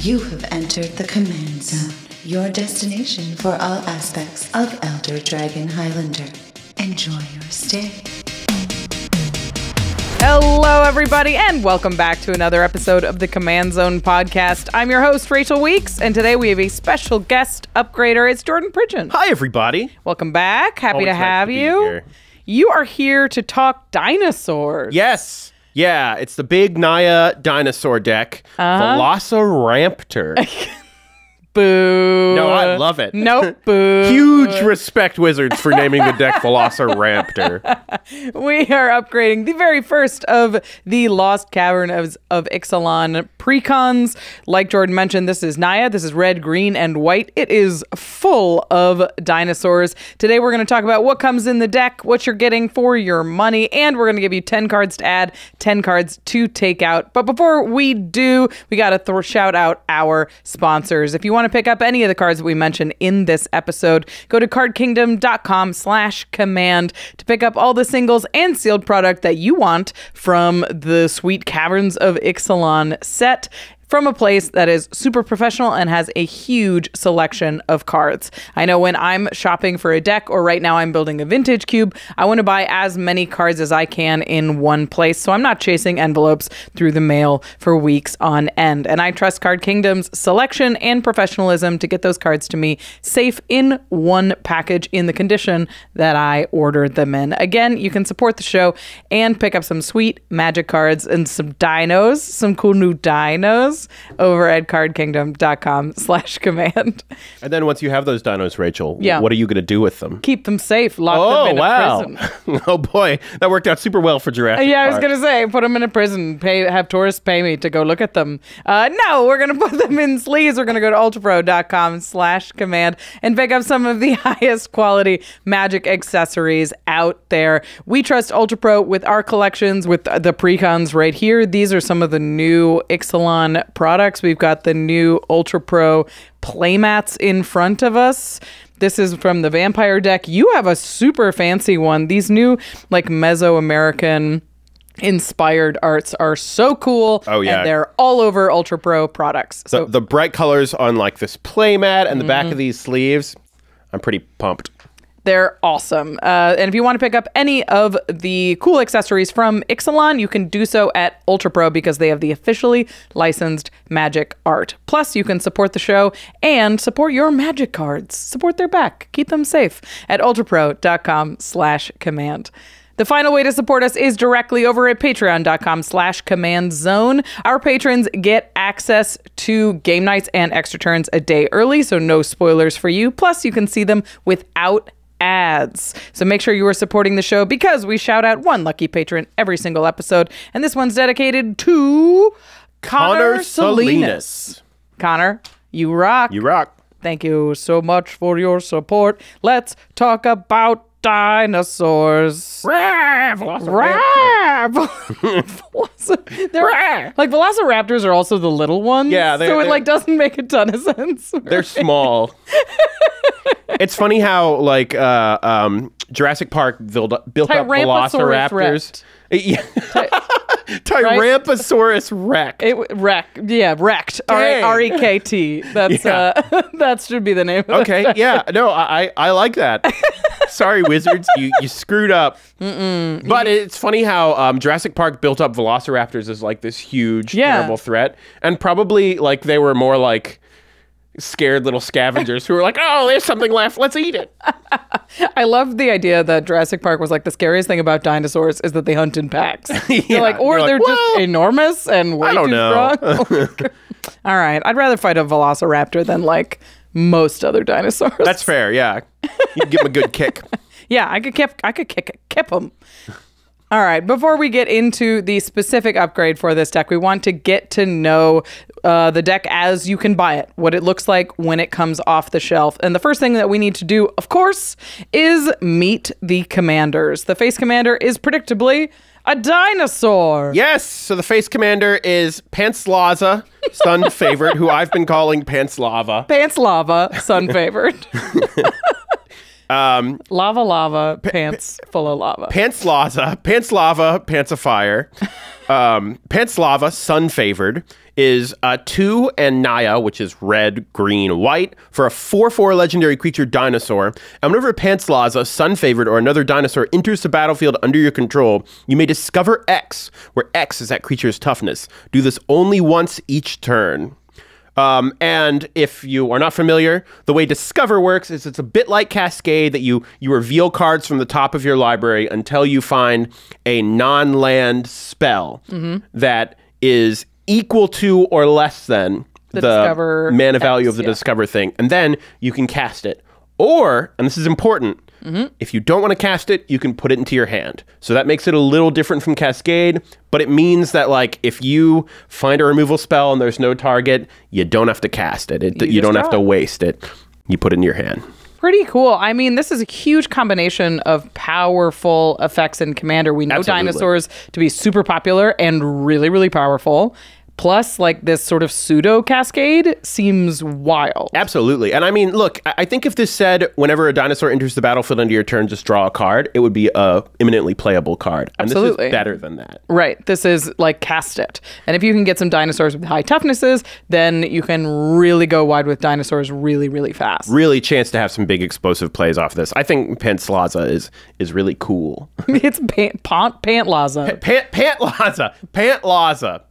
You have entered the Command Zone, your destination for all aspects of Elder Dragon Highlander. Enjoy your stay. Hello, everybody, and welcome back to another episode of the Command Zone podcast. I'm your host, Rachel Weeks, and today we have a special guest upgrader. It's Jordan Pridgen. Hi, everybody. Welcome back. Happy Always to have nice to be you. here. You are here to talk dinosaurs. Yes. Yeah, it's the big Naya dinosaur deck, Veloci-Ramp-Tor. Boo. No, I love it. Nope. Boo. Huge respect, Wizards, for naming the deck Veloci-Ramp-Tor. We are upgrading the very first of the Lost Caverns of Ixalan Precons. Like Jordan mentioned, this is Naya. This is red, green, and white. It is full of dinosaurs. Today we're going to talk about what comes in the deck, what you're getting for your money, and we're going to give you 10 cards to add, 10 cards to take out. But before we do, we got to shout out our sponsors. If you want to pick up any of the cards that we mentioned in this episode, go to cardkingdom.com/command to pick up all the singles and sealed product that you want from the sweet Caverns of Ixalan set, from a place that is super professional and has a huge selection of cards. I know when I'm shopping for a deck, or right now I'm building a vintage cube, I want to buy as many cards as I can in one place, so I'm not chasing envelopes through the mail for weeks on end. And I trust Card Kingdom's selection and professionalism to get those cards to me safe in one package in the condition that I ordered them in. Again, you can support the show and pick up some sweet magic cards and some dinos, some cool new dinos, over at cardkingdom.com/command. And then once you have those dinos, Rachel, Yeah. what are you going to do with them? Keep them safe. Lock them in a prison. Oh, boy. That worked out super well for Jurassic Yeah, I was Park. going to say, put them in a prison. Have tourists pay me to go look at them. No, we're going to put them in sleeves. We're going to go to ultrapro.com/command and pick up some of the highest quality magic accessories out there. We trust UltraPro with our collections, with the Precons right here. These are some of the new Ixalan products. We've got the new UltraPro playmats in front of us. This is from the Vampire deck. You have a super fancy one. These new like Mesoamerican inspired arts are so cool. Oh, yeah. And they're all over UltraPro products. So The bright colors on like this playmat and the back of these sleeves, I'm pretty pumped. they're awesome. And if you want to pick up any of the cool accessories from Ixalan, you can do so at UltraPro because they have the officially licensed magic art. Plus, you can support the show and support your magic cards. Support their back. Keep them safe at ultrapro.com/command. The final way to support us is directly over at patreon.com/commandzone. Our patrons get access to game nights and extra turns a day early, so no spoilers for you. Plus, you can see them without ads. So make sure you are supporting the show because we shout out one lucky patron every single episode. And this one's dedicated to Connor Salinas. Connor, you rock. You rock. Thank you so much for your support. Let's talk about dinosaurs. Like Velociraptors are also the little ones. Yeah, so it like doesn't make a ton of sense. They're small. It's funny how like Jurassic Park built up Velociraptors. Yeah. Tyrannosaurus Rex. Wrecked. R-E-K-T. That's that should be the name of Okay, yeah. No, I like that. Sorry, Wizards, you screwed up. But it's funny how Jurassic Park built up Velociraptors as like this huge, terrible threat. And probably like they were more like scared little scavengers who were like, oh, there's something left, let's eat it. I love the idea that Jurassic Park was like the scariest thing about dinosaurs is that they hunt in packs. They're just enormous and way too strong. All right, I'd rather fight a Velociraptor than like most other dinosaurs. That's fair, yeah. You can give them a good kick. Yeah, I could kip them. All right, before we get into the specific upgrade for this deck, we want to get to know the deck as you can buy it, what it looks like when it comes off the shelf. And the first thing that we need to do, of course, is meet the commanders. The face commander is predictably a dinosaur. Yes, so the face commander is Pantlaza, sun favorite, who I've been calling Pantslava. Pantslava, sun favored. Lava, pants full of lava. Pantslava, Pants of Fire. Pantslava, sun favored, is 2 and Naya, which is red, green, white, for a 4/4 legendary creature dinosaur. And whenever a Pantlaza, Sun Favored, or another dinosaur enters the battlefield under your control, you may discover X, where X is that creature's toughness. Do this only once each turn. And if you are not familiar, the way Discover works is it's a bit like Cascade, that you reveal cards from the top of your library until you find a non-land spell that is equal to or less than the mana value of the Discover thing. And then you can cast it. Or, and this is important, if you don't want to cast it, you can put it into your hand. So that makes it a little different from Cascade, but it means that, like, if you find a removal spell and there's no target, you don't have to cast it. You don't have to waste it. You put it in your hand. Pretty cool. I mean, this is a huge combination of powerful effects in Commander. We know dinosaurs to be super popular and really, really powerful. Plus, like, this sort of pseudo cascade seems wild. Absolutely. And I mean, look, I think if this said whenever a dinosaur enters the battlefield under your turn, just draw a card, it would be a imminently playable card. And Absolutely. This is better than that. Right. This is like cast it. And if you can get some dinosaurs with high toughnesses, then you can really go wide with dinosaurs really, really fast. Really chance to have some big explosive plays off this. I think Pantlaza is really cool. It's Pantlaza. Pantlaza.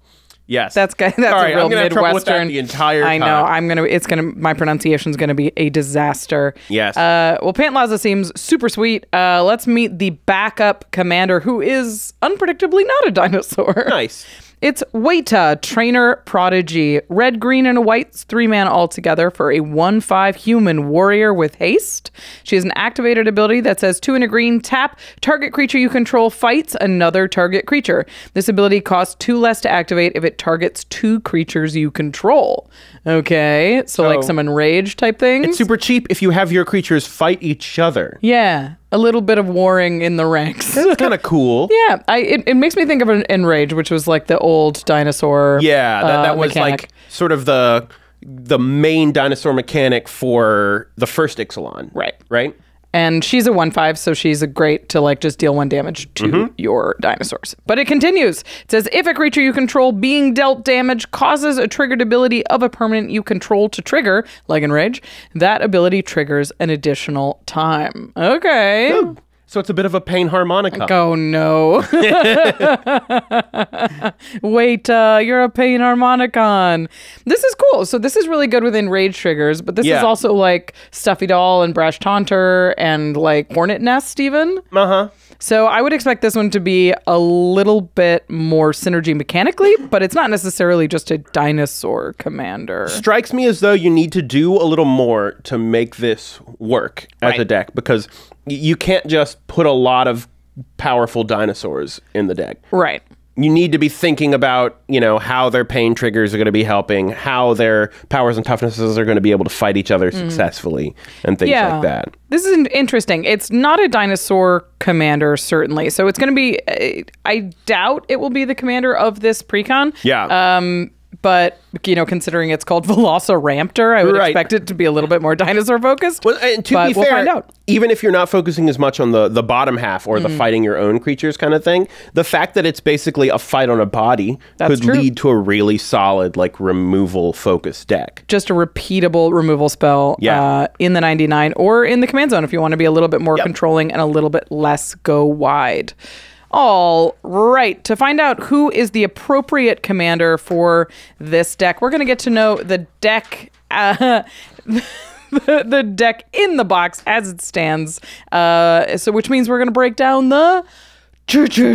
Yes. That's Sorry, a real I'm gonna have trouble with that Midwestern. the entire I time. know. My pronunciation's gonna be a disaster. Yes. Well, Pantlaza seems super sweet. Let's meet the backup commander, who is unpredictably not a dinosaur. Nice. It's Wayta, Trainer Prodigy. Red, green, and a white, 3-mana altogether for a 1/5 human warrior with haste. She has an activated ability that says 2 and a green, tap, target creature you control fights another target creature. This ability costs 2 less to activate if it targets 2 creatures you control. Okay, so like some enrage type things. It's super cheap if you have your creatures fight each other. Yeah. A little bit of warring in the ranks. That's kind of cool. Yeah, it makes me think of an Enrage, which was like the old dinosaur. Yeah, that was mechanic. like sort of the main dinosaur mechanic for the first Ixalan. Right? And she's a 1/5, so she's great to like just deal 1 damage to your dinosaurs. But it continues. It says, if a creature you control being dealt damage causes a triggered ability of a permanent you control to trigger, like Enrage, that ability triggers an additional time. Okay. Good. So it's a bit of a pain harmonica. Oh, no. Wait, you're a pain harmonicon. This is cool. So this is really good with enrage triggers, but this is also like Stuffy Doll and Brash Taunter and like Hornet Nest even. Uh-huh. So I would expect this one to be a little bit more synergy mechanically, but it's not necessarily just a dinosaur commander. Strikes me as though you need to do a little more to make this work as a deck, because you can't just put a lot of powerful dinosaurs in the deck. Right. You need to be thinking about, how their pain triggers are going to be helping, how their powers and toughnesses are going to be able to fight each other successfully, and things like that. This is interesting. It's not a dinosaur commander, certainly. So it's going to be, I doubt it will be the commander of this precon. Yeah. But, considering it's called Veloci-Ramp-Tor, I would expect it to be a little bit more dinosaur focused. Well, and to be fair, we'll find out. Even if you're not focusing as much on the bottom half or the fighting your own creatures kind of thing, the fact that it's basically a fight on a body could lead to a really solid, like, removal-focused deck. Just a repeatable removal spell in the 99 or in the command zone if you want to be a little bit more controlling and a little bit less go wide. All right. To find out who is the appropriate commander for this deck, we're going to get to know the deck, the deck in the box as it stands. So which means we're going to break down the stats.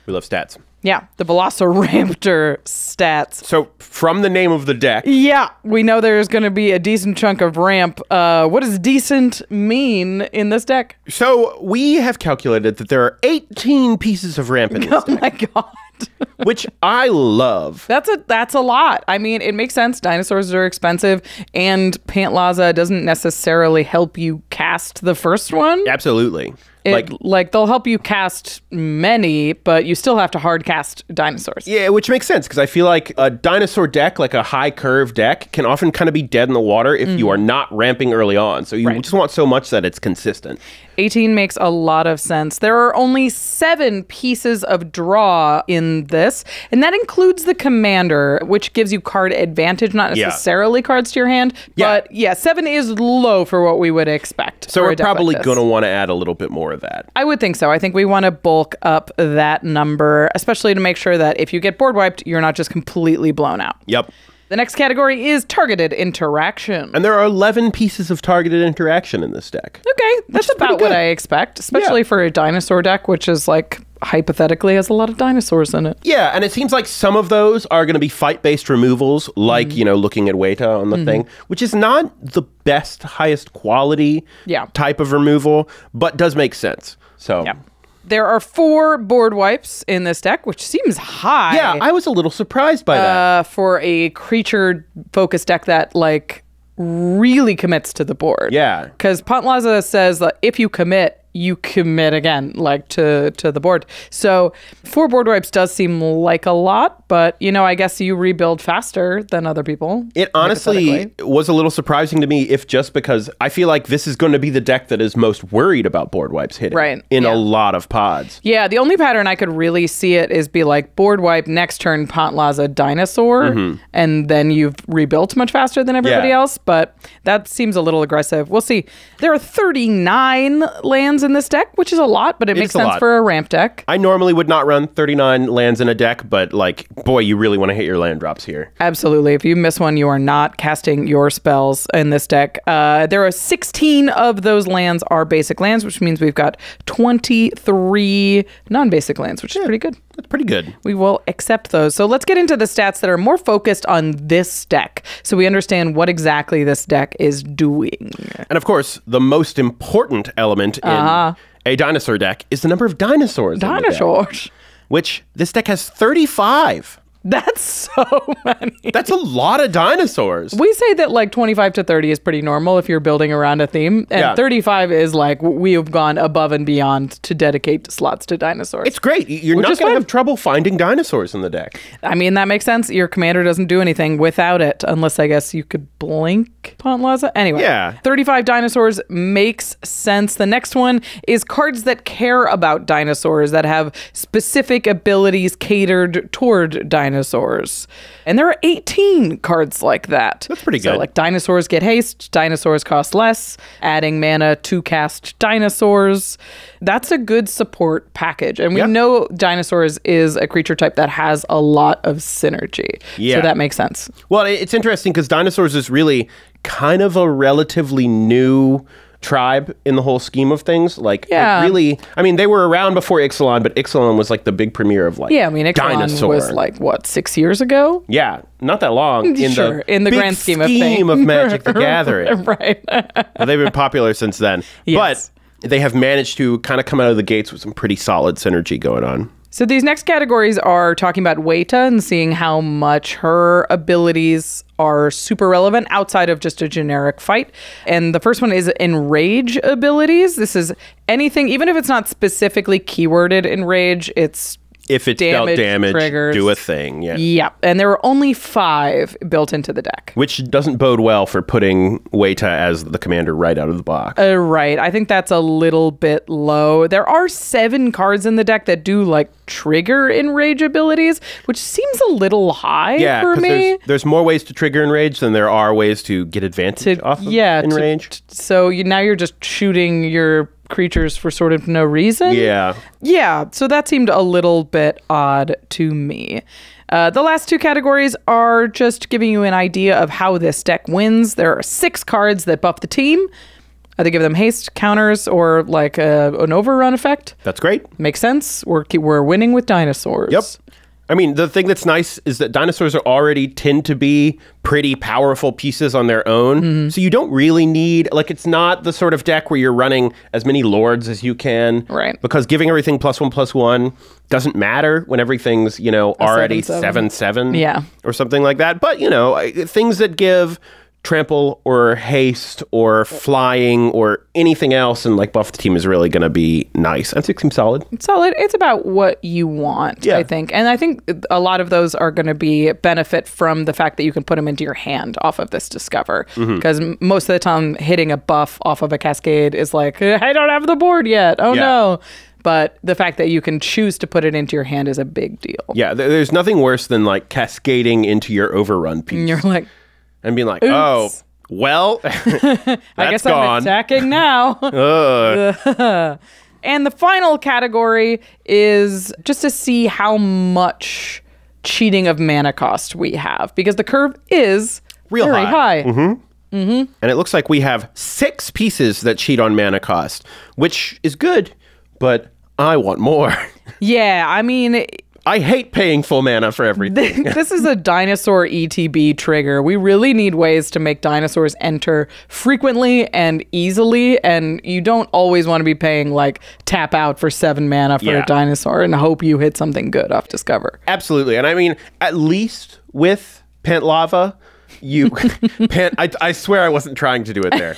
We love stats. Yeah, the Veloci-Ramp-Tor stats. So from the name of the deck. Yeah, we know there's going to be a decent chunk of ramp. What does decent mean in this deck? So we have calculated that there are 18 pieces of ramp in this deck. Oh my god. Which I love. That's a lot. I mean, it makes sense. Dinosaurs are expensive, and Pantlaza doesn't necessarily help you cast the first one. Absolutely. Like they'll help you cast many, but you still have to hard cast dinosaurs. Yeah, which makes sense because I feel like a dinosaur deck, like a high curve deck, can often kind of be dead in the water if you are not ramping early on. So you just want so much that it's consistent. 18 makes a lot of sense. There are only 7 pieces of draw in this, and that includes the commander, which gives you card advantage, not necessarily cards to your hand. But 7 is low for what we would expect. So we're probably going to want to add a little bit more of that. I would think so. I think we want to bulk up that number, especially to make sure that if you get board wiped, you're not just completely blown out. Yep. The next category is targeted interaction. And there are 11 pieces of targeted interaction in this deck. Okay, that's about what I expect, especially for a dinosaur deck, which is like hypothetically has a lot of dinosaurs in it. Yeah, and it seems like some of those are going to be fight-based removals, like, looking at Wayta on the thing, which is not the best, highest quality type of removal, but does make sense. So... Yeah. There are 4 board wipes in this deck, which seems high. Yeah, I was a little surprised by that. For a creature-focused deck that, like, really commits to the board. Yeah. Because Pantlaza says that if you commit, you commit again, like, to the board. So 4 board wipes does seem like a lot, but, I guess you rebuild faster than other people. It honestly was a little surprising to me, if just because I feel like this is going to be the deck that is most worried about board wipes hitting in a lot of pods. Yeah, the only pattern I could really see it is be like board wipe, next turn Pantlaza Dinosaur, and then you've rebuilt much faster than everybody else, but that seems a little aggressive. We'll see. There are 39 lands in this deck, which is a lot, but it makes sense for a ramp deck. I normally would not run 39 lands in a deck, but like, boy, you really want to hit your land drops here. Absolutely. If you miss one, you are not casting your spells in this deck. There are 16 of those lands are basic lands, which means we've got 23 non-basic lands, which is pretty good. That's pretty good. We will accept those. So let's get into the stats that are more focused on this deck, so we understand what exactly this deck is doing. And of course, the most important element in a dinosaur deck is the number of dinosaurs. Dinosaurs. Which this deck has 35. That's so many. That's a lot of dinosaurs. We say that like 25 to 30 is pretty normal if you're building around a theme. And 35 is like we have gone above and beyond to dedicate slots to dinosaurs. It's great. You're not going to have trouble finding dinosaurs in the deck. I mean, that makes sense. Your commander doesn't do anything without it, unless I guess you could blink Pantlaza. Anyway, 35 dinosaurs makes sense. The next one is cards that care about dinosaurs, that have specific abilities catered toward dinosaurs. And there are 18 cards like that. That's pretty good. So like dinosaurs get haste, dinosaurs cost less, adding mana to cast dinosaurs. That's a good support package. And we know dinosaurs is a creature type that has a lot of synergy. So that makes sense. Well, it's interesting because dinosaurs is really kind of a relatively new tribe in the whole scheme of things. Like, really, I mean, they were around before Ixalan, but Ixalan was like the big premiere of like Ixalan Dinosaur. Was like, what, 6 years ago? Yeah, not that long in the big grand scheme of things. of Magic the Gathering. Right. They've been popular since then. Yes. But they have managed to kind of come out of the gates with some pretty solid synergy going on. So these next categories are talking about Wayta and seeing how much her abilities are super relevant outside of just a generic fight. And the first one is Enrage abilities. This is anything, even if it's not specifically keyworded Enrage, it's if it's dealt damage, triggers. Do a thing. Yeah. And there are only 5 built into the deck. Which doesn't bode well for putting Wayta as the commander right out of the box. Right. I think that's a little bit low. There are 7 cards in the deck that do like trigger Enrage abilities, which seems a little high for me. There's more ways to trigger Enrage than there are ways to get advantage off of Enrage. So now you're just shooting your creatures for sort of no reason. Yeah, so that seemed a little bit odd to me. The last 2 categories are just giving you an idea of how this deck wins. There are 6 cards that buff the team. They give them haste, counters, or like an overrun effect. That's great. Makes sense. We're winning with dinosaurs. Yep. I mean, the thing that's nice is that dinosaurs are already tend to be pretty powerful pieces on their own. So you don't really need, like, it's not the sort of deck where you're running as many lords as you can. Right. Because giving everything +1/+1 doesn't matter when everything's, already 7/7. Yeah. Or something like that. But, things that give trample or haste or flying or anything else and like buff the team is really going to be nice. And 6 seems solid. It's solid. It's about what you want, I think. And I think a lot of those are going to be benefit from the fact that you can put them into your hand off of this Discover. Because most of the time hitting a buff off of a Cascade is like, I don't have the board yet. Oh no. But the fact that you can choose to put it into your hand is a big deal. Yeah, there's nothing worse than like cascading into your overrun piece. And you're like, and being like, oops. oh, well, that's I guess gone. I'm attacking now. And the final category is just to see how much cheating of mana cost we have, because the curve is real very high. And it looks like we have 6 pieces that cheat on mana cost, which is good, but I want more. Yeah, I mean, I hate paying full mana for everything. This is a dinosaur ETB trigger. We really need ways to make dinosaurs enter frequently and easily, and you don't always want to be paying like tap out for 7 mana for a dinosaur and hope you hit something good off Discover. Absolutely. And I mean, at least with Pantlaza, I swear I wasn't trying to do it there.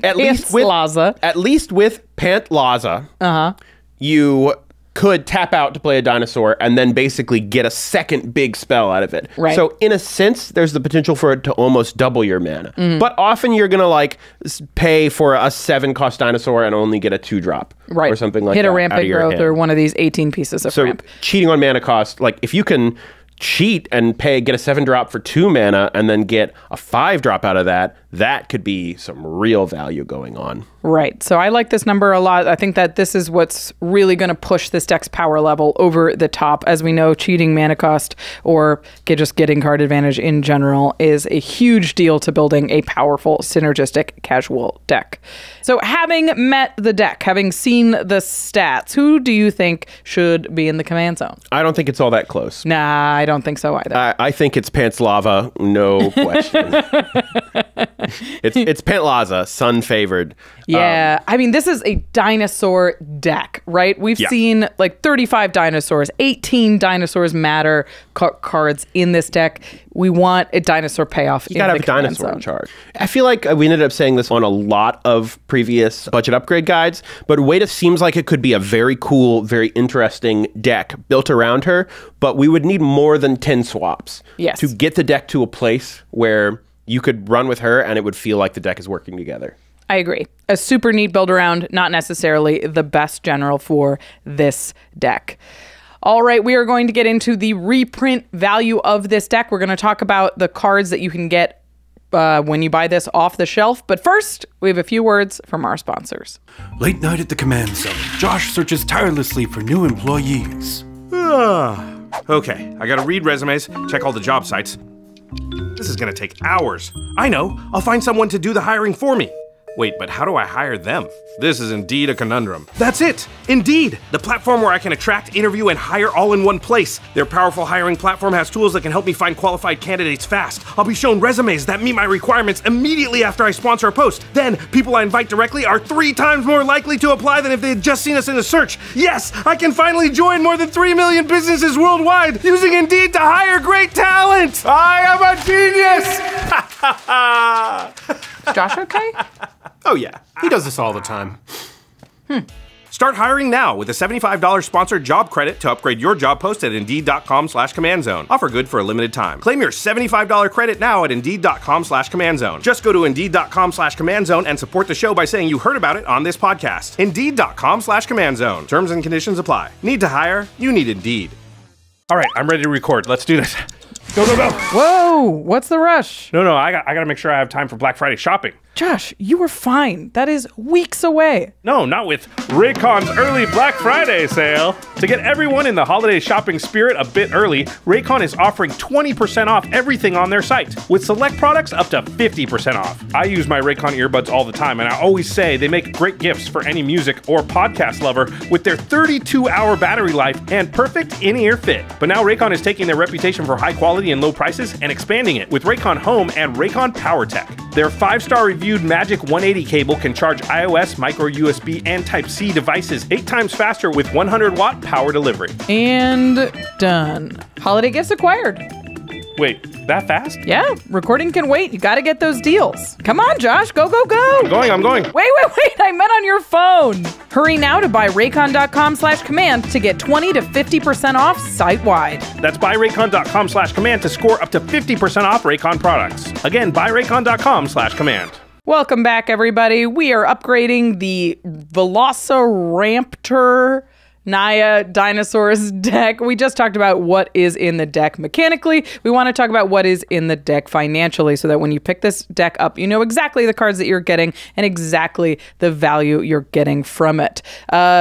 At least with Pantlaza, you could tap out to play a dinosaur and then basically get a second big spell out of it. Right. So in a sense, there's the potential for it to almost double your mana. But often you're going to like pay for a 7-cost dinosaur and only get a 2-drop. Right. Or something like that. Hit a rampant growth or one of these 18 pieces of ramp. Cheating on mana cost, like if you can cheat and get a 7-drop for 2 mana and then get a 5-drop out of that, that could be some real value going on. Right. So I like this number a lot. I think that this is what's really going to push this deck's power level over the top. As we know, cheating mana cost or just getting card advantage in general is a huge deal to building a powerful, synergistic, casual deck. So having met the deck, having seen the stats, who do you think should be in the command zone? I don't think it's all that close. Nah, I don't think so either. I think it's Pantlaza, no question. It's Pantlaza, sun favored. Yeah, I mean, this is a dinosaur deck, right? We've seen like 35 dinosaurs, 18 dinosaurs matter cards in this deck. We want a dinosaur payoff. You gotta have a dinosaur in charge. I feel like we ended up saying this on a lot of previous budget upgrade guides, but Wayta seems like it could be a very cool, very interesting deck built around her, but we would need more than 10 swaps to get the deck to a place where you could run with her and it would feel like the deck is working together. I agree. A super neat build around, not necessarily the best general for this deck. All right, we are going to get into the reprint value of this deck. We're going to talk about the cards that you can get when you buy this off the shelf. But first, we have a few words from our sponsors. Late night at the command zone. Josh searches tirelessly for new employees. Okay, I gotta read resumes, check all the job sites. This is gonna take hours. I know, I'll find someone to do the hiring for me. Wait, but how do I hire them? This is indeed a conundrum. That's it! Indeed! The platform where I can attract, interview, and hire all in one place. Their powerful hiring platform has tools that can help me find qualified candidates fast. I'll be shown resumes that meet my requirements immediately after I sponsor a post. Then, people I invite directly are 3 times more likely to apply than if they had just seen us in a search. Yes! I can finally join more than 3 million businesses worldwide using Indeed to hire great talent! I am a genius! Josh okay? Oh yeah, he does this all the time. Start hiring now with a $75 sponsored job credit to upgrade your job post at Indeed.com/CommandZone. Offer good for a limited time. Claim your $75 credit now at Indeed.com/CommandZone. Just go to Indeed.com/CommandZone and support the show by saying you heard about it on this podcast. Indeed.com/CommandZone. Terms and conditions apply. Need to hire? You need Indeed. All right, I'm ready to record. Let's do this. Go, go, go. Whoa, what's the rush? No, I gotta make sure I have time for Black Friday shopping. Josh, you were fine. That is weeks away. No, not with RAYCON's early Black Friday sale. To get everyone in the holiday shopping spirit a bit early, RAYCON is offering 20% off everything on their site, with select products up to 50% off. I use my RAYCON earbuds all the time, and I always say they make great gifts for any music or podcast lover with their 32-hour battery life and perfect in-ear fit. But now RAYCON is taking their reputation for high quality and low prices and expanding it with RAYCON Home and RAYCON PowerTech. Their 5-star reviewed Magic 180 cable can charge iOS, micro USB, and Type-C devices 8 times faster with 100-watt power delivery. And done. Holiday gifts acquired. Wait, that fast? Yeah, recording can wait. You got to get those deals. Come on, Josh. Go, go, go. I'm going. Wait. I meant on your phone. Hurry now to buyraycon.com/command to get 20 to 50% off site-wide. That's buyraycon.com/command to score up to 50% off Raycon products. Again, buyraycon.com/command. Welcome back, everybody. We are upgrading the Veloci-Ramp-Tor Naya Dinosaurs deck. We just talked about what is in the deck mechanically. We want to talk about what is in the deck financially so that when you pick this deck up, you know exactly the cards that you're getting and exactly the value you're getting from it.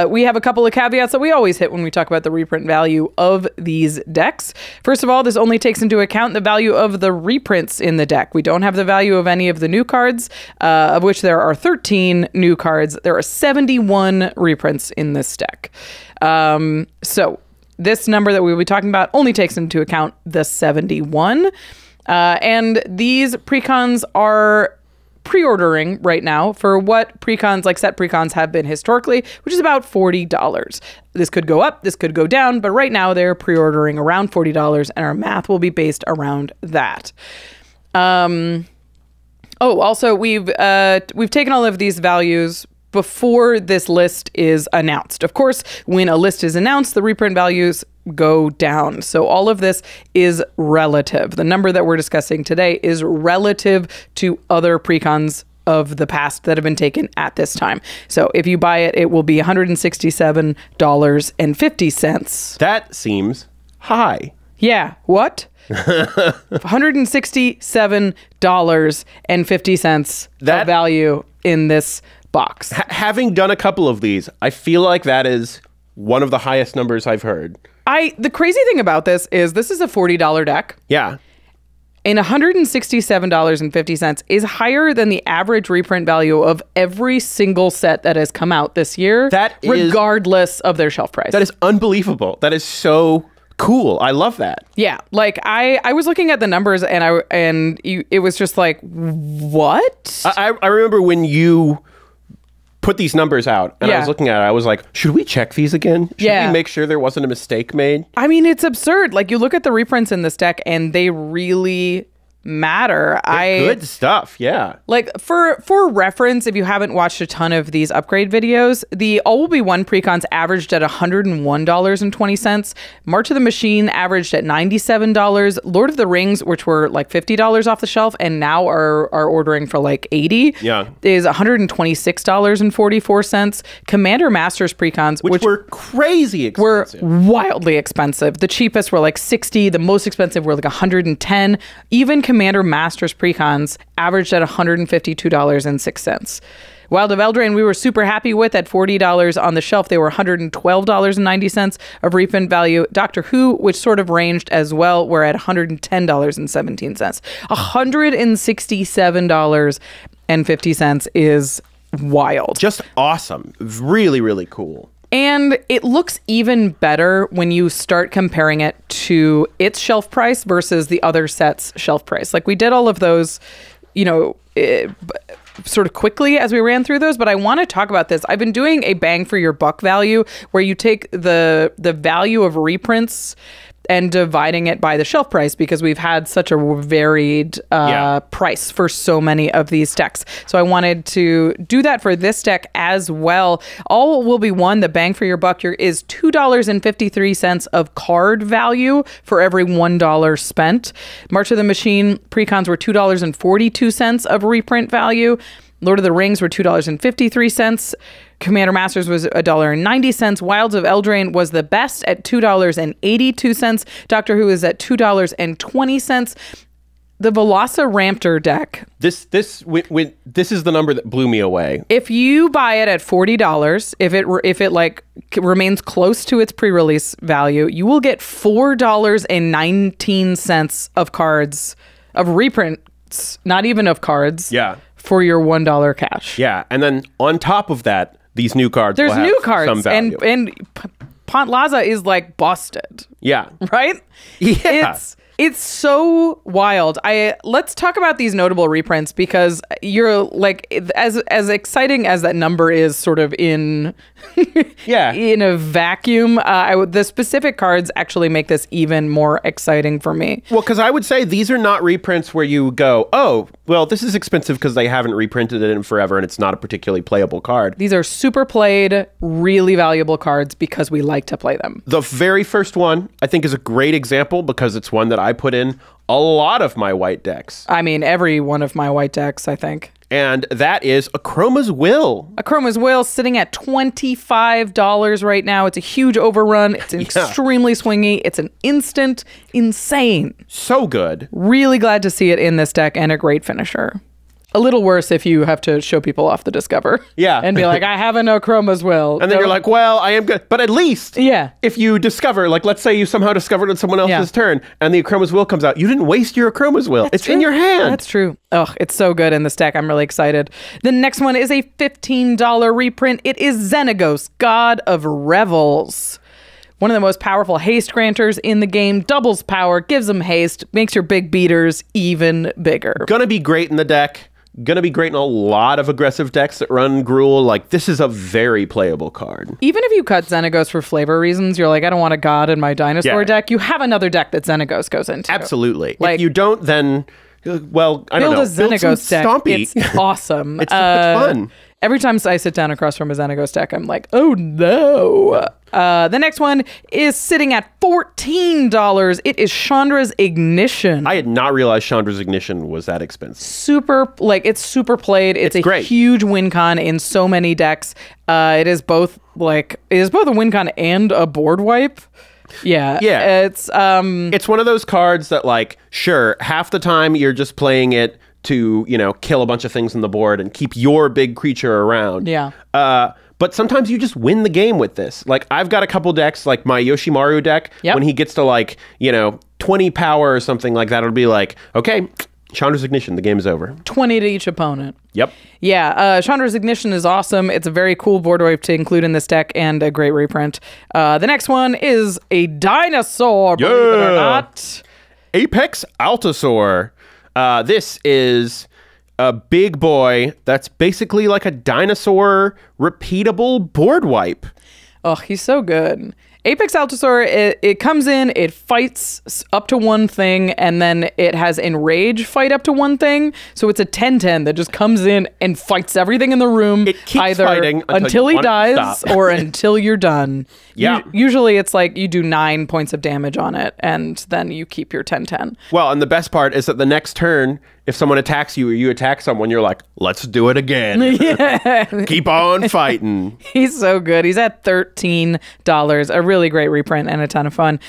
We have a couple of caveats that we always hit when we talk about the reprint value of these decks. First of all, this only takes into account the value of the reprints in the deck. We don't have the value of any of the new cards, of which there are 13 new cards. There are 71 reprints in this deck. So this number that we'll be talking about only takes into account the 71. And these precons are pre-ordering right now for what precons, like set precons, have been historically, which is about $40. This could go up, this could go down, but right now they're pre-ordering around $40, and our math will be based around that. Also, we've taken all of these values before this list is announced. Of course, when a list is announced, the reprint values go down. So all of this is relative. The number that we're discussing today is relative to other precons of the past that have been taken at this time. So if you buy it, it will be $167.50. That seems high. Yeah. What? $167.50 of value in this box. Having done a couple of these, I feel like that is one of the highest numbers I've heard. The crazy thing about this is a $40 deck. Yeah. And $167.50 is higher than the average reprint value of every single set that has come out this year, regardless of their shelf price. That is unbelievable. That is so cool. I love that. Yeah. Like I was looking at the numbers and it was just like, what? I remember when you put these numbers out and I was looking at it, I was like, should we check these again? Should we make sure there wasn't a mistake made? I mean, it's absurd. Like, you look at the reprints in this deck and they really matter. Good stuff, yeah. Like, for reference, if you haven't watched a ton of these upgrade videos, the All Will Be One precons averaged at $101.20. March of the Machine averaged at $97. Lord of the Rings, which were like $50 off the shelf and now are ordering for like $80, is $126.44. Commander Masters precons, which were crazy expensive, were wildly expensive. The cheapest were like $60. The most expensive were like $110. Even Commander Masters precons averaged at $152.06. Wild of Eldraine, we were super happy with at $40 on the shelf. They were $112.90 of reprint value. Doctor Who, which sort of ranged as well, were at $110.17. $167.50 is wild. Just awesome. Really, really cool. And it looks even better when you start comparing it to its shelf price versus the other set's shelf price. Like, we did all of those, sort of quickly as we ran through those, but I want to talk about this. I've been doing a bang for your buck value where you take the value of reprints and dividing it by the shelf price, because we've had such a varied price for so many of these decks. So I wanted to do that for this deck as well. All Will Be One, the bang for your buck here, is $2.53 of card value for every $1 spent. March of the Machine precons were $2.42 of reprint value. Lord of the Rings were $2.53. Commander Masters was $1.90. Wilds of Eldraine was the best at $2.82. Doctor Who is at $2.20. The Veloci-Ramp-Tor deck. This is the number that blew me away. If you buy it at $40, if it like remains close to its pre-release value, you will get $4.19 of cards, of reprints, not even of cards. Yeah. For your $1 cash. Yeah, and then on top of that, these new cards. There's will have new cards, some value. and Pantlaza is like busted. Yeah. Right? Yeah. It's so wild. Let's talk about these notable reprints, because you're like, as exciting as that number is sort of in in a vacuum, the specific cards actually make this even more exciting for me. Well, because I would say these are not reprints where you go, oh, well, this is expensive because they haven't reprinted it in forever and it's not a particularly playable card. These are super played, really valuable cards because we like to play them. The very first one, I think, is a great example because it's one that I put in a lot of my white decks. I mean, every one of my white decks, I think. And that is Akroma's Will. Akroma's Will sitting at $25 right now. It's a huge overrun. It's extremely swingy. It's an instant insane. So good. Really glad to see it in this deck, and a great finisher. A little worse if you have to show people off the Discover. Yeah. And be like, I have an Akroma's Will. And then you're like, well, I am good. But at least if you discover, like, let's say you somehow discovered on someone else's turn and the Akroma's Will comes out, you didn't waste your Akroma's Will. It's in your hand. That's true. Oh, it's so good in this deck. I'm really excited. The next one is a $15 reprint. It is Xenagos, God of Revels. One of the most powerful haste granters in the game. Doubles power, gives them haste, makes your big beaters even bigger. Gonna be great in the deck. Gonna be great in a lot of aggressive decks that run Gruul. Like, this is a very playable card. Even if you cut Xenagos for flavor reasons, you're like, I don't want a god in my Dinosaur deck. You have another deck that Xenagos goes into. Absolutely. Like, if you don't, then, well, I don't know. Build a Xenagos deck. Stompy. It's awesome. It's so much fun. Every time I sit down across from a Xenagos deck, I'm like, oh no. The next one is sitting at $14. It is Chandra's Ignition. I had not realized Chandra's Ignition was that expensive. It's super played. It's a great. Huge win con in so many decks. It is both a win con and a board wipe. Yeah. It's one of those cards that, like, sure, half the time you're just playing it to, kill a bunch of things on the board and keep your big creature around. Yeah. But sometimes you just win the game with this. Like, I've got a couple decks, like my Yoshimaru deck, when he gets to, like, 20 power or something like that, it'll be like, okay, Chandra's Ignition, the game is over. 20 to each opponent. Yep. Yeah, Chandra's Ignition is awesome. It's a very cool board wipe to include in this deck and a great reprint. The next one is a Dinosaur, believe it or not. Apex Altasaur. This is a big boy that's basically like a dinosaur repeatable board wipe. Oh, he's so good. Apex Altasaur, it comes in, it fights up to one thing, and then it has Enrage fight up to one thing. So it's a 10/10 that just comes in and fights everything in the room. It keeps either fighting until he dies or until you're done. Yeah. Usually it's like you do 9 points of damage on it, and then you keep your 10/10. Well, and the best part is that the next turn, if someone attacks you or you attack someone, you're like, let's do it again. Keep on fighting. He's so good. He's at $13. A really great reprint and a ton of fun.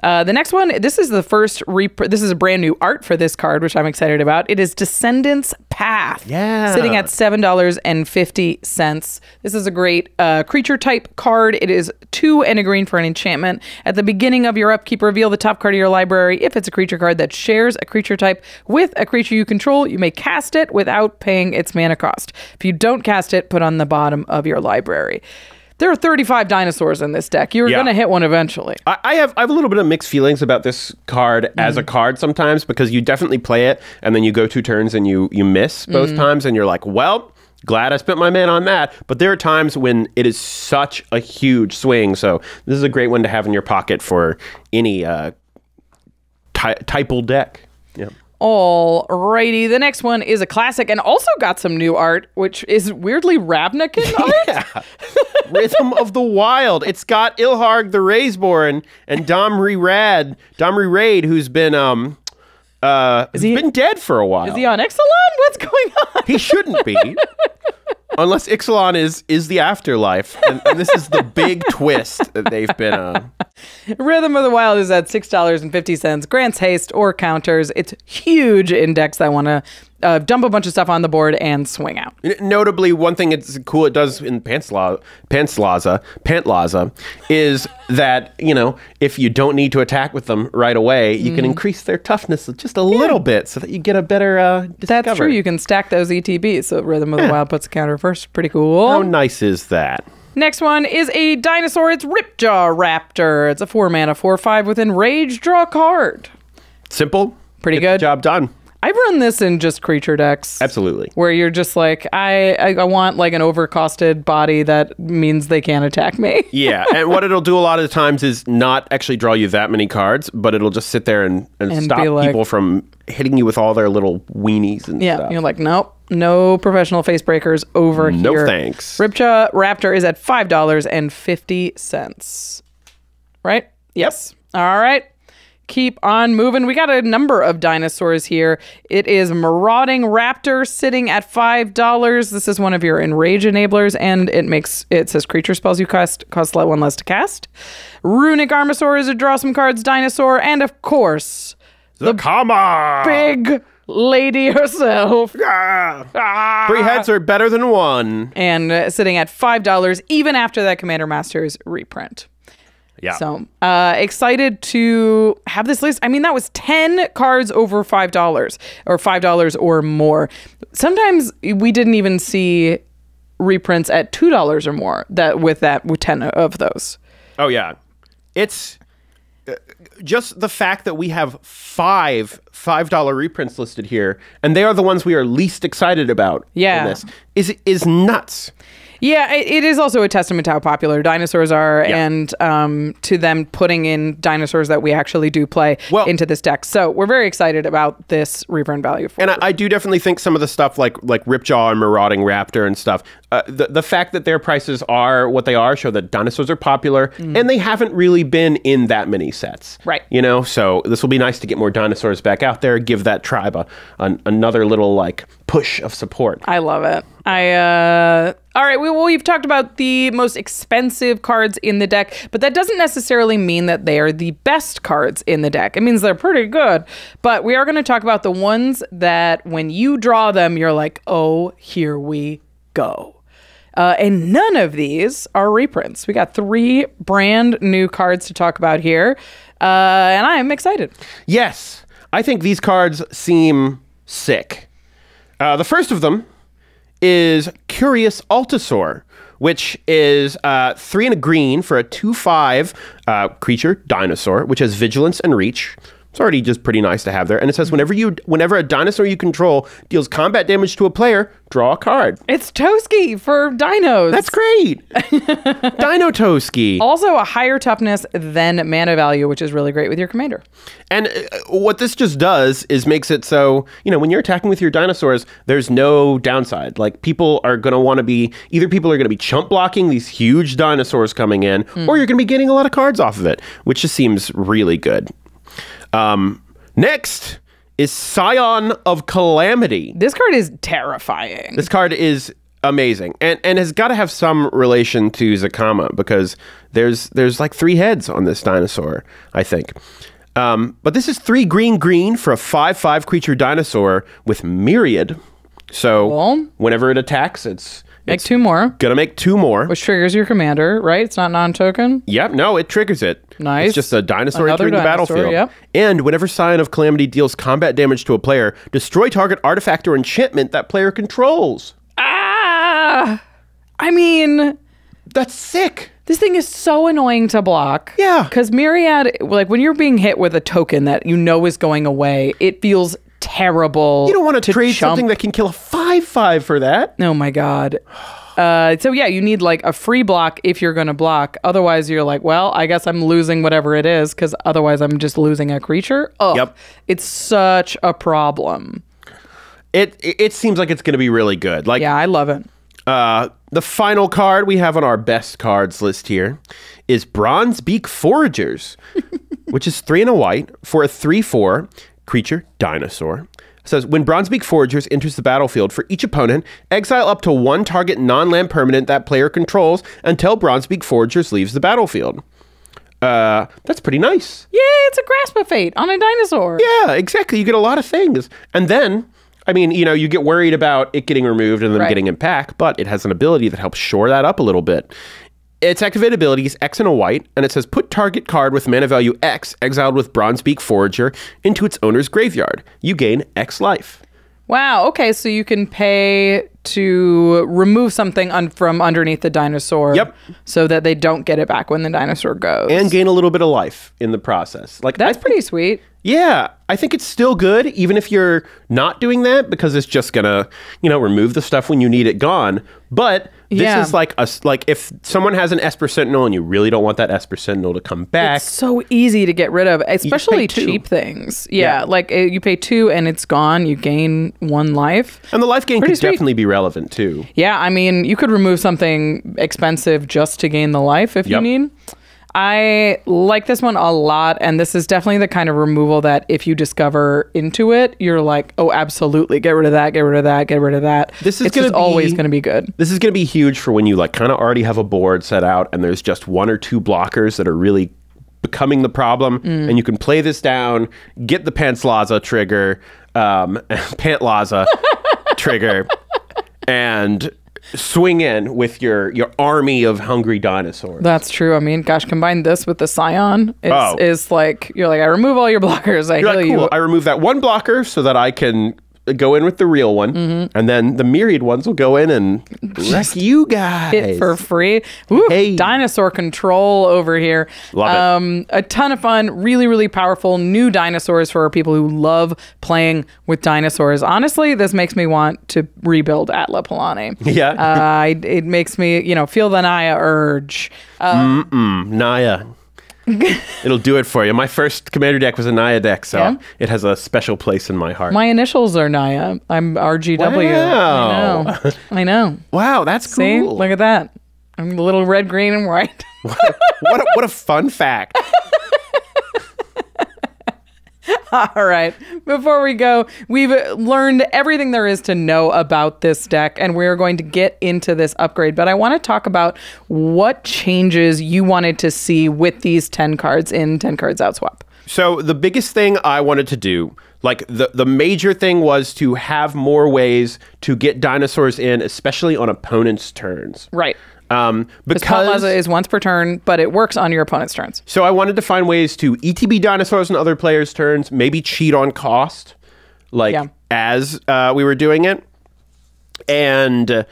The next one, this is the first this is a brand new art for this card, which I'm excited about. It is Descendants Path. Yeah. Sitting at $7.50. This is a great creature type card. It is 2 and a green for an enchantment. At the beginning of your upkeep, reveal the top card of your library. If it's a creature card that shares a creature type with a creature you control, you may cast it without paying its mana cost. If you don't cast it, put on the bottom of your library. There are 35 dinosaurs in this deck. You're going to hit one eventually. I have a little bit of mixed feelings about this card as a card sometimes, because you definitely play it and then you go 2 turns and you miss both times and you're like, well, glad I spent my mana on that. But there are times when it is such a huge swing. So this is a great one to have in your pocket for any typal deck. Yeah. Alrighty, the next one is a classic and also got some new art, which is weirdly Ravnican art. Yeah. Rhythm of the Wild. It's got Ilharg the Razeborn and Domri Raid, who's been been dead for a while. Is he on Ixalan? What's going on? He shouldn't be. Unless Ixalan is the afterlife. And this is the big twist that they've been... Rhythm of the Wild is at $6.50. Grants haste or counters. It's huge in decks that want to dump a bunch of stuff on the board and swing out. Notably, one thing it's cool it does in Pantlaza is that, if you don't need to attack with them right away, you can increase their toughness just a little bit so that you get a better Discover. That's true. You can stack those ETBs. So Rhythm of the Wild puts a counter first. Pretty cool. How nice is that? Next one is a dinosaur. It's Ripjaw Raptor. It's a 4-mana 4/5 with Enrage. Draw a card. Simple. Pretty Get the good. job done. I've run this in just creature decks. Absolutely. Where you're just like, I want like an overcosted body that means they can't attack me. Yeah, and what it'll do a lot of the times is not actually draw you that many cards, but it'll just sit there and stop like, people from hitting you with all their little weenies and stuff. You're like, nope, no professional face breakers over here. No thanks. Raptor is at $5.50. Right? Yes. All right. Keep on moving. We got a number of dinosaurs here. It is Marauding Raptor sitting at $5. This is one of your enrage enablers, and it says creature spells you cost one less to cast. Runic Armosaur is a draw some cards dinosaur, and of course, the Kama! Big lady herself. 3 heads are better than 1. And sitting at $5 even after that Commander Masters reprint. Yeah. So excited to have this list. I mean, that was 10 cards over $5 or $5 or more. Sometimes we didn't even see reprints at $2 or more with 10 of those. Oh, yeah. It's just the fact that we have $5 reprints listed here, and they are the ones we are least excited about in this, is nuts. Yeah, it is also a testament to how popular dinosaurs are and to them putting in dinosaurs that we actually do play into this deck. So we're very excited about this reprint value. And I do definitely think some of the stuff like Ripjaw and Marauding Raptor and stuff, the fact that their prices are what they are show that dinosaurs are popular and they haven't really been in that many sets. Right. You know, so this will be nice to get more dinosaurs back out there, give that tribe another little like push of support. I love it. All right, we've talked about the most expensive cards in the deck, but that doesn't necessarily mean that they are the best cards in the deck. It means they're pretty good, but we are going to talk about the ones that when you draw them, you're like, oh, here we go. And none of these are reprints. We got 3 brand new cards to talk about here, and I am excited. Yes, I think these cards seem sick. The first of them is Curious Altasaur, which is 3 and a green for a 2/5 creature dinosaur, which has vigilance and reach. It's already just pretty nice to have there. And it says whenever a dinosaur you control deals combat damage to a player, draw a card. It's Toski for dinos. That's great. Dino Toski. Also a higher toughness than mana value, which is really great with your commander. And what this just does is makes it so, when you're attacking with your dinosaurs, there's no downside. Like people are going to want to be, either people are going to be chump blocking these huge dinosaurs coming in, or you're going to be getting a lot of cards off of it, which just seems really good. Next is Scion of Calamity. This card is terrifying. This card is amazing and has got to have some relation to Zakama because there's like 3 heads on this dinosaur, I think. But this is 3 green for a 5/5 creature dinosaur with Myriad. So whenever it attacks, it's make 2 more. Gonna make 2 more. Which triggers your commander, right? It's not non-token? Yep, no, it triggers it. Nice. It's just a dinosaur entering the battlefield. Yep. And whenever Scion of Calamity deals combat damage to a player, destroy target artifact or enchantment that player controls. I mean... That's sick. This thing is so annoying to block. Yeah. Because Myriad, like when you're being hit with a token that you know is going away, it feels terrible. You don't want to trade something that can kill a 5/5 for that. Oh my God. So yeah, you need like a free block if you're going to block. Otherwise you're like, well, I guess I'm losing whatever it is because otherwise I'm just losing a creature. Oh, yep. It's such a problem. It seems like it's going to be really good. Like, yeah, I love it. The final card we have on our best cards list here is Bronzebeak Foragers, which is 3 and a white for a 3/4 creature dinosaur. It says, when Bronzebeak Foragers enters the battlefield, for each opponent, exile up to 1 target non-land permanent that player controls until Bronzebeak Foragers leaves the battlefield. That's pretty nice. Yeah, it's a Grasp of Fate on a dinosaur. Yeah, exactly. You get a lot of things. And then, I mean, you get worried about it getting removed and then getting in pack, but it has an ability that helps shore that up a little bit. Its activate ability is X and a white, and it says put target card with mana value X exiled with Bronzebeak Forager into its owner's graveyard. You gain X life. Wow, okay, so you can pay to remove something from underneath the dinosaur. Yep. So that they don't get it back when the dinosaur goes. And gain a little bit of life in the process. Like That's pretty sweet. Yeah, I think it's still good, even if you're not doing that, because it's just gonna, remove the stuff when you need it gone. But this is like if someone has an Esper Sentinel and you really don't want that Esper Sentinel to come back. It's so easy to get rid of, especially cheap things. Yeah, like you pay 2 and it's gone. You gain 1 life. And the life gain could definitely be relevant too. Yeah, I mean, you could remove something expensive just to gain the life if you need. I like this one a lot, and this is definitely the kind of removal that if you discover into it, you're like, oh, absolutely, get rid of that, get rid of that, get rid of that. It's always going to be good. This is going to be huge for when you kind of already have a board set out and there's just 1 or 2 blockers that are really becoming the problem, and you can play this down, get the Pantlaza trigger, Pantlaza trigger, and swing in with your army of hungry dinosaurs. That's true. I mean, gosh, combine this with the Scion. It's like, you're like, I remove all your blockers. I heal you. I remove that 1 blocker so that I can go in with the real one, and then the myriad ones will go in and wreck you guys. Hit for free. Woo, hey. Dinosaur control over here. Love it. A ton of fun. Really, really powerful new dinosaurs for people who love playing with dinosaurs. Honestly, this makes me want to rebuild Atla Palani. Yeah. It makes me, feel the Naya urge. Naya. It'll do it for you. My first commander deck was a Naya deck, so it has a special place in my heart. My initials are Naya. I'm RGW. Wow. I know. Wow, that's cool. See, look at that. I'm a little red, green, and white. What a fun fact. All right. Before we go, we've learned everything there is to know about this deck, and we're going to get into this upgrade. But I want to talk about what changes you wanted to see with these 10 cards in 10 cards out swap. So the biggest thing I wanted to do, the major thing, was to have more ways to get dinosaurs in, especially on opponents' turns. Right. Because Pantlaza is once per turn, but it works on your opponent's turns. So I wanted to find ways to ETB dinosaurs on other players' turns, maybe cheat on cost, as we were doing it, and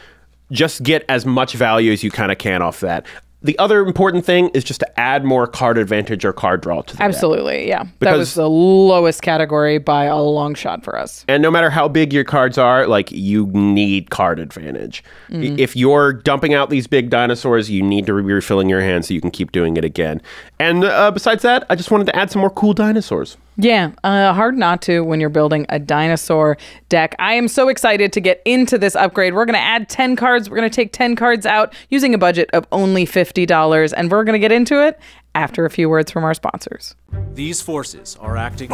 just get as much value as you kind of can off that. The other important thing is just to add more card advantage or card draw to the deck. Absolutely, yeah. That was the lowest category by a long shot for us. And no matter how big your cards are, you need card advantage. If you're dumping out these big dinosaurs, you need to be refilling your hand so you can keep doing it again. And besides that, I just wanted to add some more cool dinosaurs. Yeah, hard not to when you're building a dinosaur deck. I am so excited to get into this upgrade. We're going to add 10 cards. We're going to take 10 cards out using a budget of only $50, and we're going to get into it after a few words from our sponsors. These forces are acting...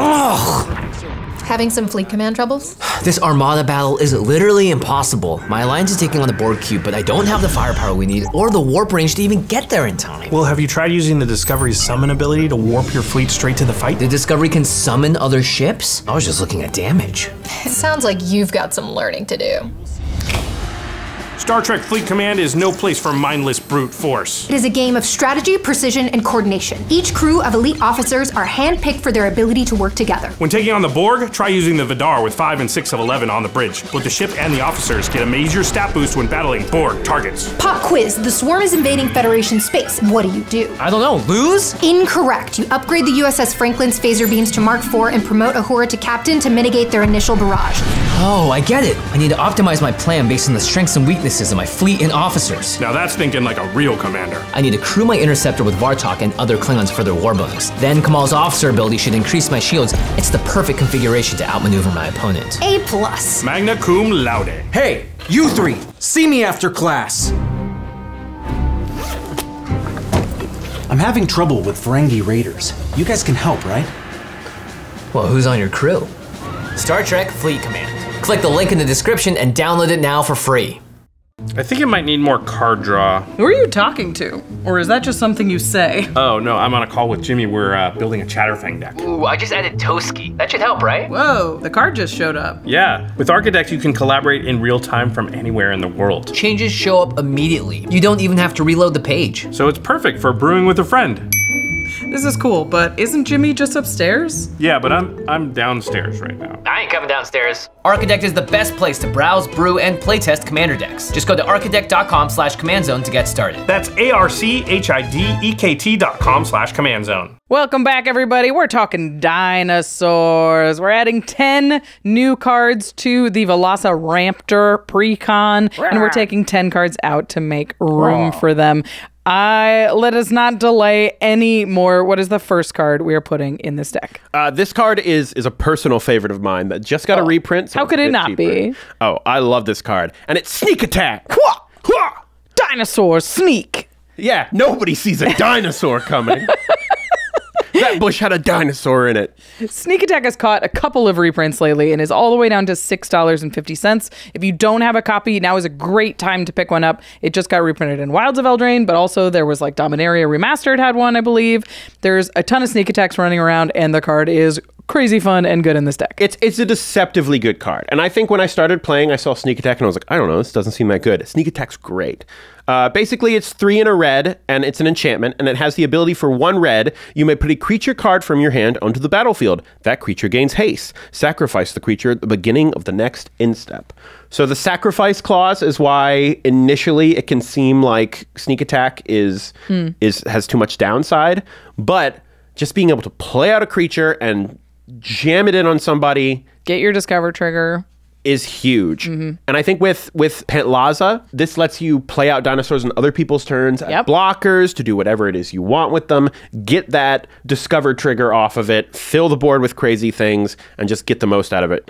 Having some fleet command troubles? This Armada battle is literally impossible. My alliance is taking on the board cube, but I don't have the firepower we need or the warp range to even get there in time. Well, have you tried using the Discovery's summon ability to warp your fleet straight to the fight? The Discovery can summon other ships? I was just looking at damage. It sounds like you've got some learning to do. Star Trek Fleet Command is no place for mindless brute force. It is a game of strategy, precision, and coordination. Each crew of elite officers are handpicked for their ability to work together. When taking on the Borg, try using the Vidar with 5 and 6 of 11 on the bridge. Both the ship and the officers get a major stat boost when battling Borg targets. Pop quiz. The swarm is invading Federation space. What do? I don't know. Lose? Incorrect. You upgrade the USS Franklin's phaser beams to Mark IV and promote Uhura to captain to mitigate their initial barrage. Oh, I get it. I need to optimize my plan based on the strengths and weaknesses of my fleet and officers. Now that's thinking like a real commander. I need to crew my interceptor with Vartok and other Klingons for their war bonus. Then Kamal's officer ability should increase my shields. It's the perfect configuration to outmaneuver my opponent. A+. Magna cum laude. Hey, you 3, see me after class. I'm having trouble with Ferengi raiders. You guys can help, right? Well, who's on your crew? Star Trek Fleet Command. Click the link in the description and download it now for free. I think it might need more card draw. Who are you talking to? Or is that just something you say? Oh, no, I'm on a call with Jimmy. We're building a Chatterfang deck. Ooh, I just added Toski. That should help, right? Whoa, the card just showed up. Yeah, with ARCHIDEKT, you can collaborate in real time from anywhere in the world. Changes show up immediately. You don't even have to reload the page. So it's perfect for brewing with a friend. This is cool, but isn't Jimmy just upstairs? Yeah, but I'm downstairs right now. I ain't coming downstairs. ARCHIDEKT is the best place to browse, brew, and playtest commander decks. Just go to archidekt.com/commandzone to get started. That's ARCHIDEKT.com/commandzone. Welcome back, everybody. We're talking dinosaurs. We're adding 10 new cards to the Veloci-Ramp-Tor Precon, and we're taking 10 cards out to make room for them. Let us not delay any more. What is the first card we are putting in this deck? This card is a personal favorite of mine that just got a reprint. So how could it not be? Oh, I love this card. And it's Sneak Attack. Dinosaur Sneak. Yeah, nobody sees a dinosaur coming. That bush had a dinosaur in it. Sneak Attack has caught a couple of reprints lately and is all the way down to $6.50. If you don't have a copy, now is a great time to pick one up. It just got reprinted in Wilds of Eldraine, but also there was like Dominaria Remastered had one, I believe. There's a ton of Sneak Attacks running around, and the card is crazy fun and good in this deck. It's a deceptively good card. And I think when I started playing, I saw Sneak Attack and I was like, I don't know, this doesn't seem that good. Sneak Attack's great. Basically, it's 3 in a red, and it's an enchantment, and it has the ability for 1 red. You may put a creature card from your hand onto the battlefield. That creature gains haste. Sacrifice the creature at the beginning of the next instep. So the sacrifice clause is why initially it can seem like Sneak Attack has too much downside, but just being able to play out a creature and jam it in on somebody, get your Discover trigger, is huge. And I think with Pantlaza, this lets you play out dinosaurs on other people's turns as blockers to do whatever it is you want with them, get that Discover trigger off of it, fill the board with crazy things, and just get the most out of it.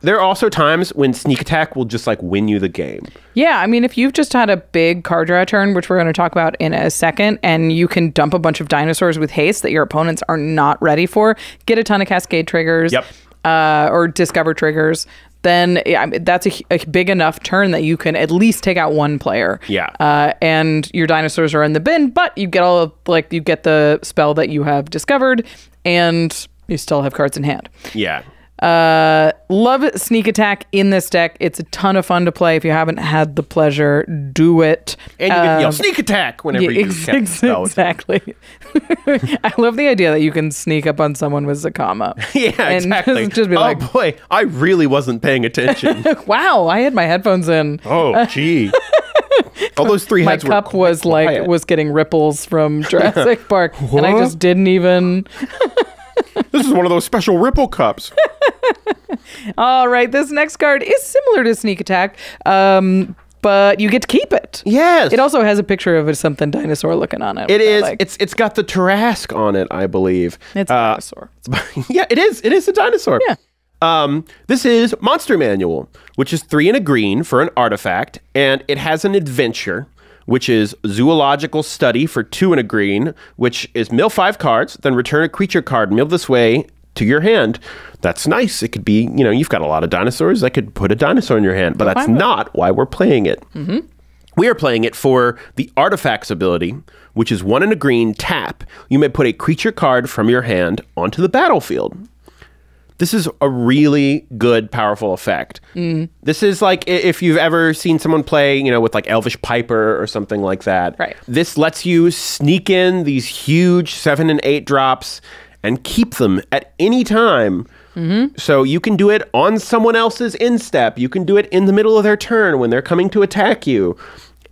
There are also times when Sneak Attack will just like win you the game. Yeah, I mean, if you've just had a big card draw turn, which we're going to talk about in a second, and you can dump a bunch of dinosaurs with haste that your opponents are not ready for, get a ton of Cascade triggers or Discover triggers, then that's a big enough turn that you can at least take out one player. Yeah. And your dinosaurs are in the bin, but you get you get the spell that you have discovered, and you still have cards in hand. Yeah. Love Sneak Attack in this deck. It's a ton of fun to play. If you haven't had the pleasure, do it. And you can yell Sneak Attack whenever you cast spells. Exactly. I love the idea that you can sneak up on someone with Zakama. Yeah, exactly. Just be like, boy, I really wasn't paying attention. Wow, I had my headphones in. Oh, gee. All those 3 heads were My cup was getting ripples from Jurassic Park, and I just didn't even. This is one of those special ripple cups. All right, this next card is similar to Sneak Attack, but you get to keep it. Yes. It also has a picture of something dinosaur looking on it. It is. It's got the Tarrasque on it, I believe. It's a dinosaur. Yeah, it is. It is a dinosaur. Yeah. This is Monster Manual, which is 3 and a green for an artifact, and it has an adventure, which is Zoological Study for 2 and a green, which is mill 5 cards, then return a creature card milled this way to your hand. That's nice. It could be, you've got a lot of dinosaurs. I could put a dinosaur in your hand, but that's not why we're playing it. We are playing it for the Artifacts ability, which is 1 and a green, tap. You may put a creature card from your hand onto the battlefield. This is a really good, powerful effect. This is like if you've ever seen someone play, with like Elvish Piper or something like that. Right. This lets you sneak in these huge 7 and 8 drops and keep them at any time. So you can do it on someone else's instep. You can do it in the middle of their turn when they're coming to attack you.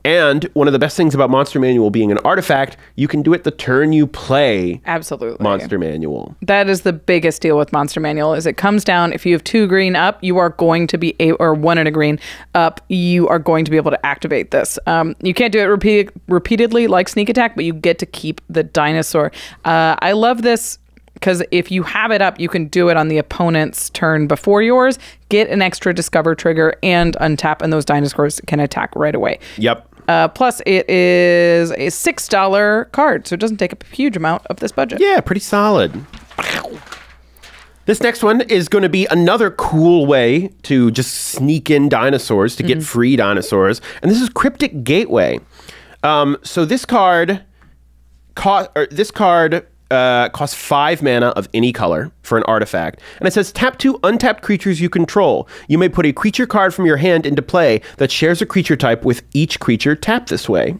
And one of the best things about Monster Manual being an artifact, you can do it the turn you play. Absolutely. Monster Manual. That is the biggest deal with Monster Manual, is it comes down, if you have 2 green up, you are going to be, or 1 and a green up, you are going to be able to activate this. You can't do it repeatedly like Sneak Attack, but you get to keep the dinosaur. I love this because if you have it up, you can do it on the opponent's turn before yours, get an extra Discover trigger, and untap, and those dinosaurs can attack right away. Yep. Plus, it is a $6 card, so it doesn't take up a huge amount of this budget. Yeah, pretty solid. This next one is going to be another cool way to just sneak in dinosaurs, to get free dinosaurs, and this is Cryptic Gateway. So this card costs 5 mana of any color for an artifact. And it says, tap 2 untapped creatures you control. You may put a creature card from your hand into play that shares a creature type with each creature tapped this way.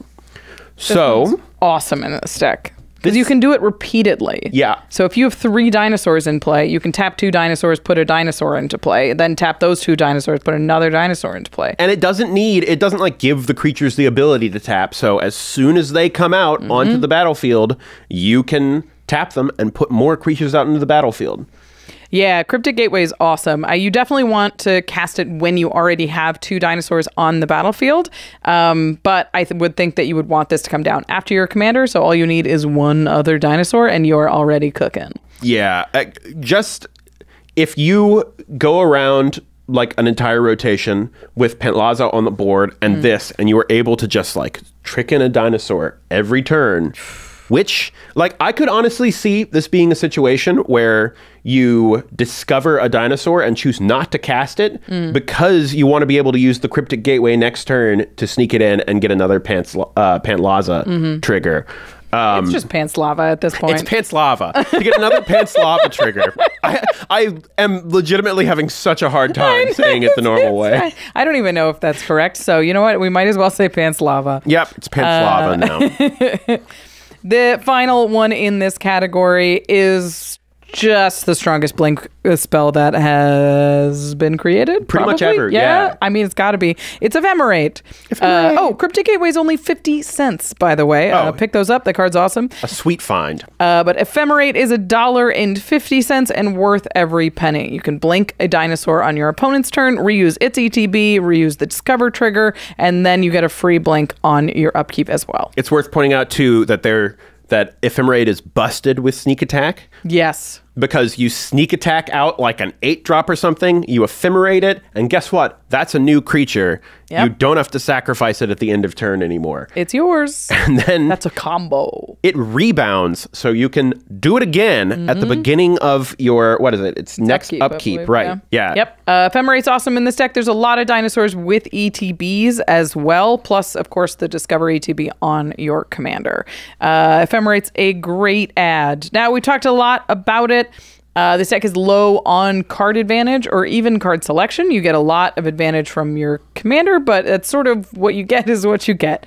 So awesome in this deck. Because you can do it repeatedly. Yeah. So if you have 3 dinosaurs in play, you can tap 2 dinosaurs, put a dinosaur into play, then tap those 2 dinosaurs, put another dinosaur into play. And it doesn't like give the creatures the ability to tap. So as soon as they come out onto the battlefield, you can tap them, and put more creatures out into the battlefield. Yeah, Cryptic Gateway is awesome. You definitely want to cast it when you already have 2 dinosaurs on the battlefield, but I would think that you would want this to come down after your commander, so all you need is 1 other dinosaur, and you're already cooking. Yeah, just if you go around like an entire rotation with Pantlaza on the board and this, and you were able to just like trick in a dinosaur every turn, which like I could honestly see this being a situation where you discover a dinosaur and choose not to cast it because you want to be able to use the Cryptic Gateway next turn to sneak it in and get another Pantlaza trigger. It's just Pantslava at this point. It's Pantslava. To get another Pantslava trigger. I am legitimately having such a hard time saying it the normal way. I don't even know if that's correct. So you know what? We might as well say Pantslava. Yep, it's Pantslava now. The final one in this category is just the strongest blink spell that has been created. Pretty much ever, yeah. I mean, it's got to be. It's Ephemerate. Cryptic Gateway is only 50 cents, by the way. Pick those up. The card's awesome. A sweet find. But Ephemerate is $1.50 and worth every penny. You can blink a dinosaur on your opponent's turn, reuse its ETB, reuse the Discover trigger, and then you get a free blink on your upkeep as well. It's worth pointing out, too, that that Ephemerate is busted with Sneak Attack. Yes. Because you Sneak Attack out like an 8-drop or something, you Ephemerate it, and guess what? That's a new creature. Yep. You don't have to sacrifice it at the end of turn anymore. It's yours. And then that's a combo. It rebounds, so you can do it again at the beginning of your, what is it? It's next upkeep, right? Yeah. Yep. Ephemerate's awesome in this deck. There's a lot of dinosaurs with ETBs as well, plus, of course, the Discover ETB on your commander. Ephemerate's a great add. Now, we talked a lot about it. This deck is low on card advantage or even card selection. You get a lot of advantage from your commander, but it's sort of what you get is what you get.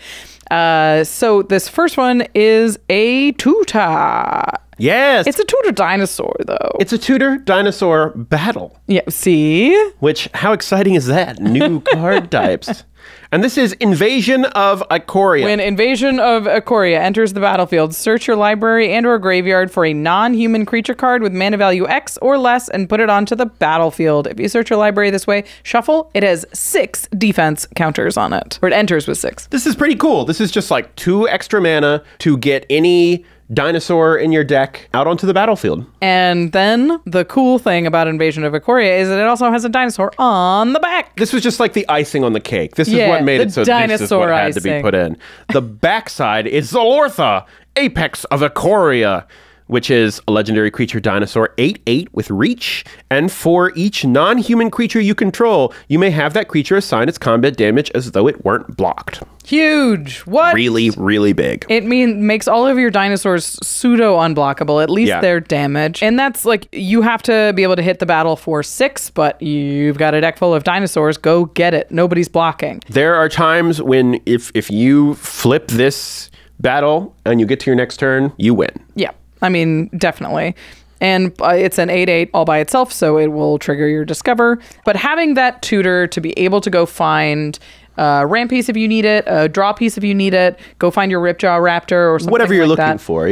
So this first one is a Tutor. Yes. It's a Tutor dinosaur, though. It's a Tutor dinosaur battle. Yeah, see? Which, how exciting is that? New card types. And this is Invasion of Ikoria. When Invasion of Ikoria enters the battlefield, search your library and or graveyard for a non-human creature card with mana value X or less and put it onto the battlefield. If you search your library this way, shuffle, it has 6 defense counters on it. Or it enters with 6. This is pretty cool. This is just like 2 extra mana to get any dinosaur in your deck out onto the battlefield. And then the cool thing about Invasion of Ikoria is that it also has a dinosaur on the back. This was just like the icing on the cake. This is what made it so this is what had to be put in. The backside is Zalortha, Apex of Ikoria, which is a legendary creature dinosaur, 8/8 with reach, and for each non-human creature you control, you may have that creature assign its combat damage as though it weren't blocked. Huge. What? Really, really big. It makes all of your dinosaurs pseudo unblockable, at least their damage. And that's like, you have to be able to hit the battle for 6, but you've got a deck full of dinosaurs. Go get it. Nobody's blocking. There are times when if you flip this battle and you get to your next turn, you win. Yeah. I mean, definitely. And it's an 8/8 all by itself, so it will trigger your Discover. But having that tutor to be able to go find a ramp piece if you need it, a draw piece if you need it, go find your Ripjaw Raptor or something whatever you're like looking for,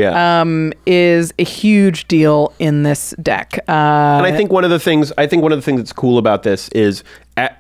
is a huge deal in this deck. And I think one of the things that's cool about this is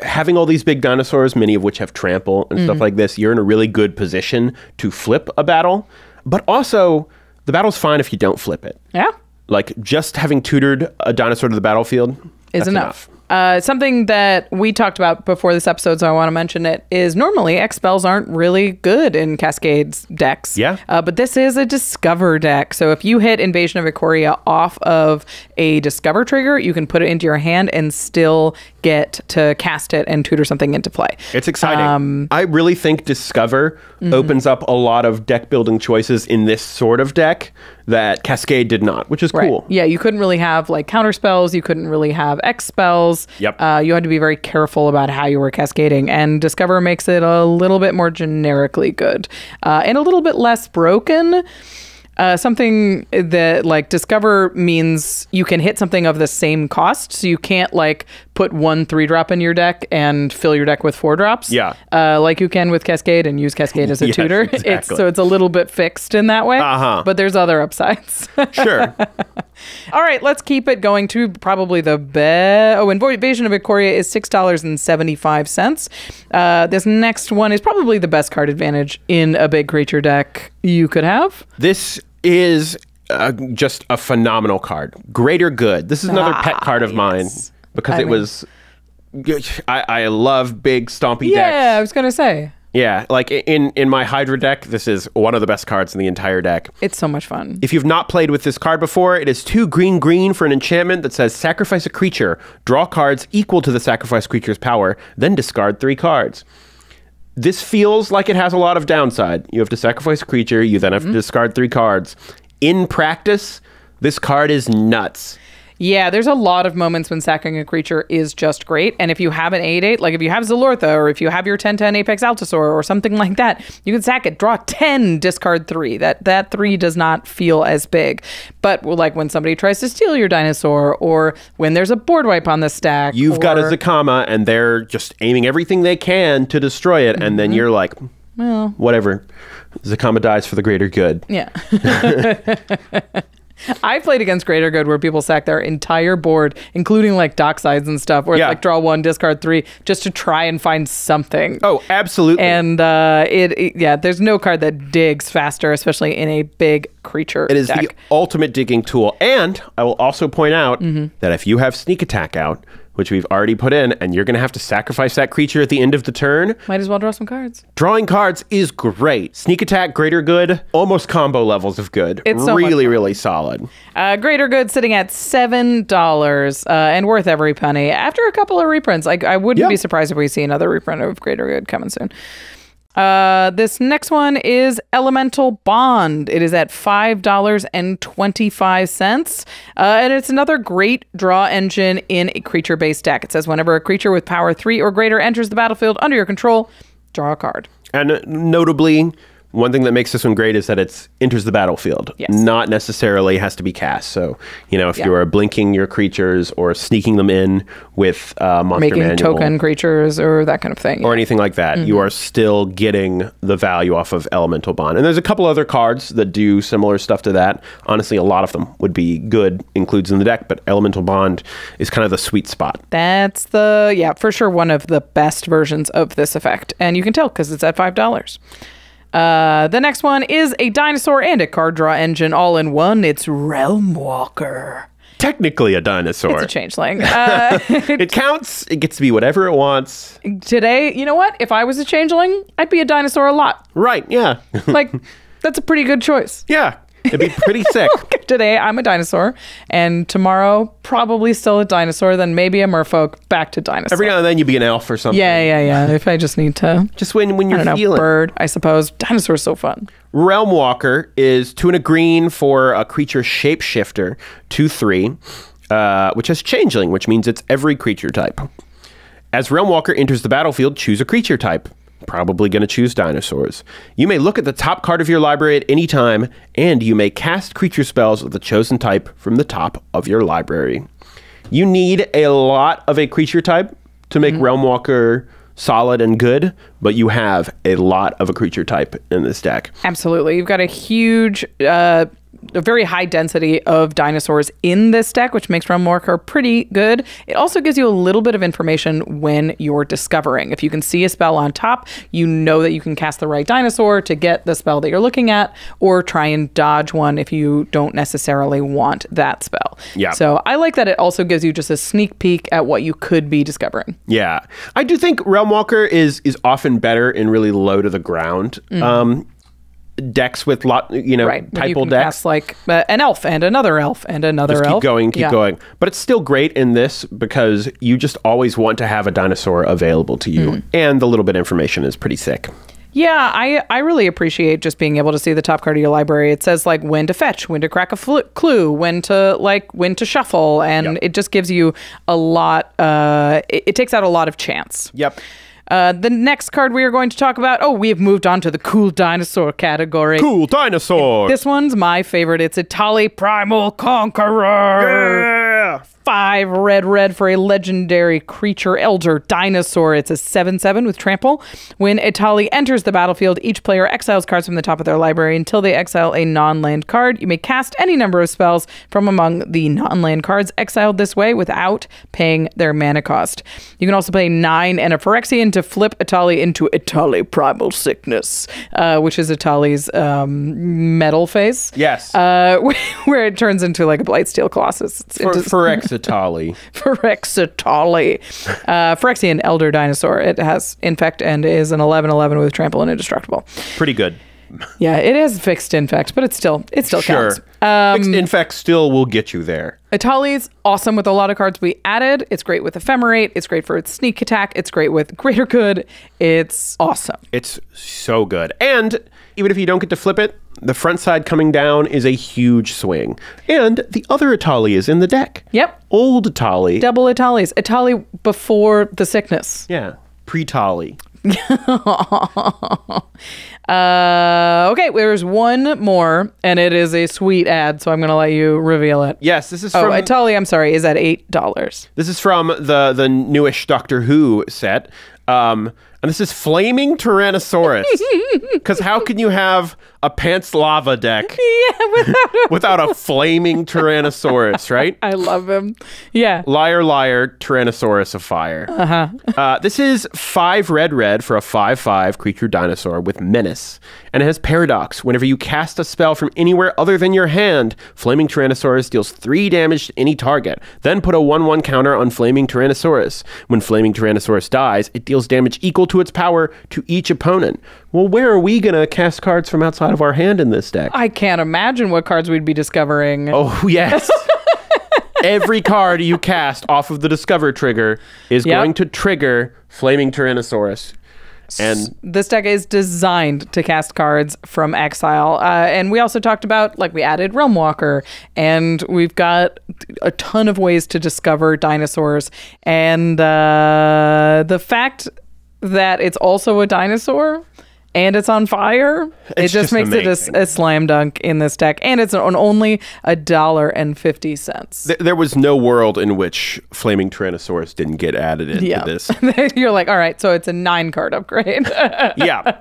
having all these big dinosaurs, many of which have trample and stuff like this, you're in a really good position to flip a battle. But also, the battle's fine if you don't flip it. Yeah. Like, just having tutored a dinosaur to the battlefield is enough. Something that we talked about before this episode, so I want to mention it, is normally X spells aren't really good in Cascade's decks. Yeah. But this is a Discover deck. So if you hit Invasion of Ikoria off of a Discover trigger, you can put it into your hand and still get to cast it and tutor something into play. It's exciting. I really think Discover opens up a lot of deck building choices in this sort of deck that Cascade did not, which is cool. Yeah, you couldn't really have like counter spells. You couldn't really have X spells. Yep. You had to be very careful about how you were cascading, and Discover makes it a little bit more generically good and a little bit less broken. Something that like discover means you can hit something of the same cost. So you can't like put 1 3-drop in your deck and fill your deck with 4 drops. Yeah. Like you can with Cascade and use Cascade as a Yes, tutor. exactly. So it's a little bit fixed in that way. But there's other upsides. Sure. All right, let's keep it going to probably the best. Oh, Invasion of Ikoria is $6.75. This next one is probably the best card advantage in a big creature deck you could have. This is just a phenomenal card. Greater Good. This is another pet card of mine because it was... I love big stompy decks. Yeah, I was going to say. Yeah, like in my Hydra deck, this is one of the best cards in the entire deck. It's so much fun. If you've not played with this card before, it is 2 green for an enchantment that says sacrifice a creature, draw cards equal to the sacrificed creature's power, then discard 3 cards. This feels like it has a lot of downside. You have to sacrifice a creature, you then have to discard 3 cards. In practice, this card is nuts. Yeah, there's a lot of moments when sacking a creature is just great. And if you have an 8/8, like if you have Zalortha or if you have your 10/10 Apex Altasaur or something like that, you can sack it, draw 10, discard 3. That 3 does not feel as big. But like when somebody tries to steal your dinosaur or when there's a board wipe on the stack. You've got a Zakama and they're just aiming everything they can to destroy it. And then you're like, well, whatever. Zakama dies for the greater good. Yeah. I played against Greater Good where people sack their entire board, including like docksides and stuff, where it's like draw 1, discard 3, just to try and find something. Oh, absolutely. And there's no card that digs faster, especially in a big creature It is deck. the ultimate digging tool. And I will also point out that if you have Sneak Attack out, which we've already put in, and you're going to have to sacrifice that creature at the end of the turn. Might as well draw some cards. Drawing cards is great. Sneak Attack, Greater Good, almost combo levels of good. It's so really solid. Greater Good sitting at $7 and worth every penny. After a couple of reprints, I wouldn't be surprised if we see another reprint of Greater Good coming soon. This next one is Elemental Bond. It is at $5.25. And it's another great draw engine in a creature-based deck. It says whenever a creature with power 3 or greater enters the battlefield under your control, draw a card. And notably, one thing that makes this one great is that it enters the battlefield. Yes. Not necessarily has to be cast. So, if you are blinking your creatures or sneaking them in with Monster Making Manual. token creatures or that kind of thing. Or anything like that. You are still getting the value off of Elemental Bond. And there's a couple other cards that do similar stuff to that. Honestly, a lot of them would be good, includes in the deck, but Elemental Bond is kind of the sweet spot. That's for sure one of the best versions of this effect. And you can tell because it's at $5. The next one is a dinosaur and a card draw engine all in one. It's Realm Walker. Technically a dinosaur. It's a changeling. It counts. It gets to be whatever it wants. Today, you know what? If I was a changeling, I'd be a dinosaur a lot. Right, yeah. Like, that's a pretty good choice. Yeah. It'd be pretty sick. Today, I'm a dinosaur, and tomorrow, probably still a dinosaur, then maybe a merfolk, back to dinosaur. Every now and then, you'd be an elf or something. Yeah. If I just need to. Just when you're feeling. Bird, I suppose. Dinosaur's so fun. Realm Walker is 2 and a green for a creature shapeshifter, 2/3, which has changeling, which means it's every creature type. As Realm Walker enters the battlefield, choose a creature type. Probably going to choose dinosaurs. You may look at the top card of your library at any time, and you may cast creature spells of the chosen type from the top of your library. You need a lot of a creature type to make Realm Walker solid and good, but you have a lot of a creature type in this deck. Absolutely. You've got a huge... a very high density of dinosaurs in this deck, which makes Realm Walker pretty good. It also gives you a little bit of information when you're discovering. If you can see a spell on top, you know that you can cast the right dinosaur to get the spell that you're looking at, or try and dodge one if you don't necessarily want that spell. Yeah. So I like that it also gives you just a sneak peek at what you could be discovering. Yeah. I do think Realm Walker is often better in really low to the ground. Decks with typal decks. Cast like an elf and another elf and another just elf. Keep going. But it's still great in this because you just always want to have a dinosaur available to you. And the little bit of information is pretty sick. Yeah, I really appreciate just being able to see the top card of your library. It says like when to fetch, when to crack a clue, when to shuffle, and it just gives you a lot. It takes out a lot of chance. Yep. The next card we are going to talk about, we have moved on to the cool dinosaur category. Cool dinosaur. This one's my favorite. It's Etali Primal Conqueror. Yeah. 5 red for a legendary creature, Elder Dinosaur. It's a 7/7 with trample. When Etali enters the battlefield, each player exiles cards from the top of their library until they exile a non-land card. You may cast any number of spells from among the non-land cards exiled this way without paying their mana cost. You can also pay 9 and a Phyrexian to flip Etali into Etali Primal Sickness, which is Etali's metal face. Yes. Where it turns into like a Blightsteel Colossus. Phyrexitali. Phyrexitali. Phyrexian Elder Dinosaur. It has Infect and is an 11/11 with trample and indestructible. Pretty good. Yeah, it is fixed Infect, but it still counts. Fixed Infect still will get you there. Etali's awesome with a lot of cards we added. It's great with Ephemerate. It's great for its sneak attack. It's great with Greater Good. It's awesome. It's so good. And even if you don't get to flip it, the front side coming down is a huge swing. And the other Etali is in the deck. Yep. Old Etali. Double Etalis. Etali before the sickness. Yeah. Pre-Tali. Okay, there's one more, and it is a sweet ad, so I'm going to let you reveal it. Yes, this is from... Etali, I'm sorry, is at $8. This is from the newish Doctor Who set. And this is Flaming Tyrannosaurus. Because how can you have a Pantlaza deck without a Flaming Tyrannosaurus, right? I love him. Yeah. Liar, liar, Tyrannosaurus of fire. This is 5 red for a 5/5 creature dinosaur with menace. And it has Paradox. Whenever you cast a spell from anywhere other than your hand, Flaming Tyrannosaurus deals 3 damage to any target. Then put a 1/1 counter on Flaming Tyrannosaurus. When Flaming Tyrannosaurus dies, it deals damage equal to its power to each opponent. Well, where are we going to cast cards from outside of our hand in this deck? I can't imagine what cards we'd be discovering. Oh, yes. Every card you cast off of the Discover trigger is going to trigger Flaming Tyrannosaurus. And this deck is designed to cast cards from exile. And we also talked about, we added Realm Walker, and we've got a ton of ways to discover dinosaurs. And the fact that it's also a dinosaur and it's on fire, it just makes amazing. It a slam dunk in this deck. And it's on only $1.50. There was no world in which Flaming Tyrannosaurus didn't get added into this. You're like, all right, so it's a 9-card upgrade. Yeah.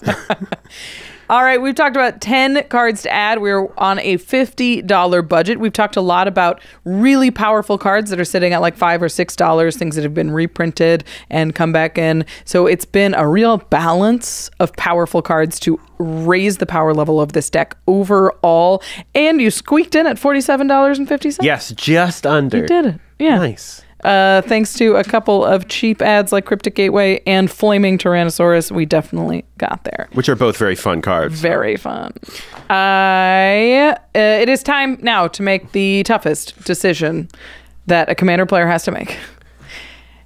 All right, we've talked about 10 cards to add. We're on a $50 budget. We've talked a lot about really powerful cards that are sitting at like $5 or $6, things that have been reprinted and come back in. So it's been a real balance of powerful cards to raise the power level of this deck overall. And you squeaked in at $47.50. Yes, just under. You did it. Yeah. Nice. Thanks to a couple of cheap ads like Cryptic Gateway and Flaming Tyrannosaurus, we definitely got there. Which are both very fun cards. Very fun. It is time now to make the toughest decision that a Commander player has to make.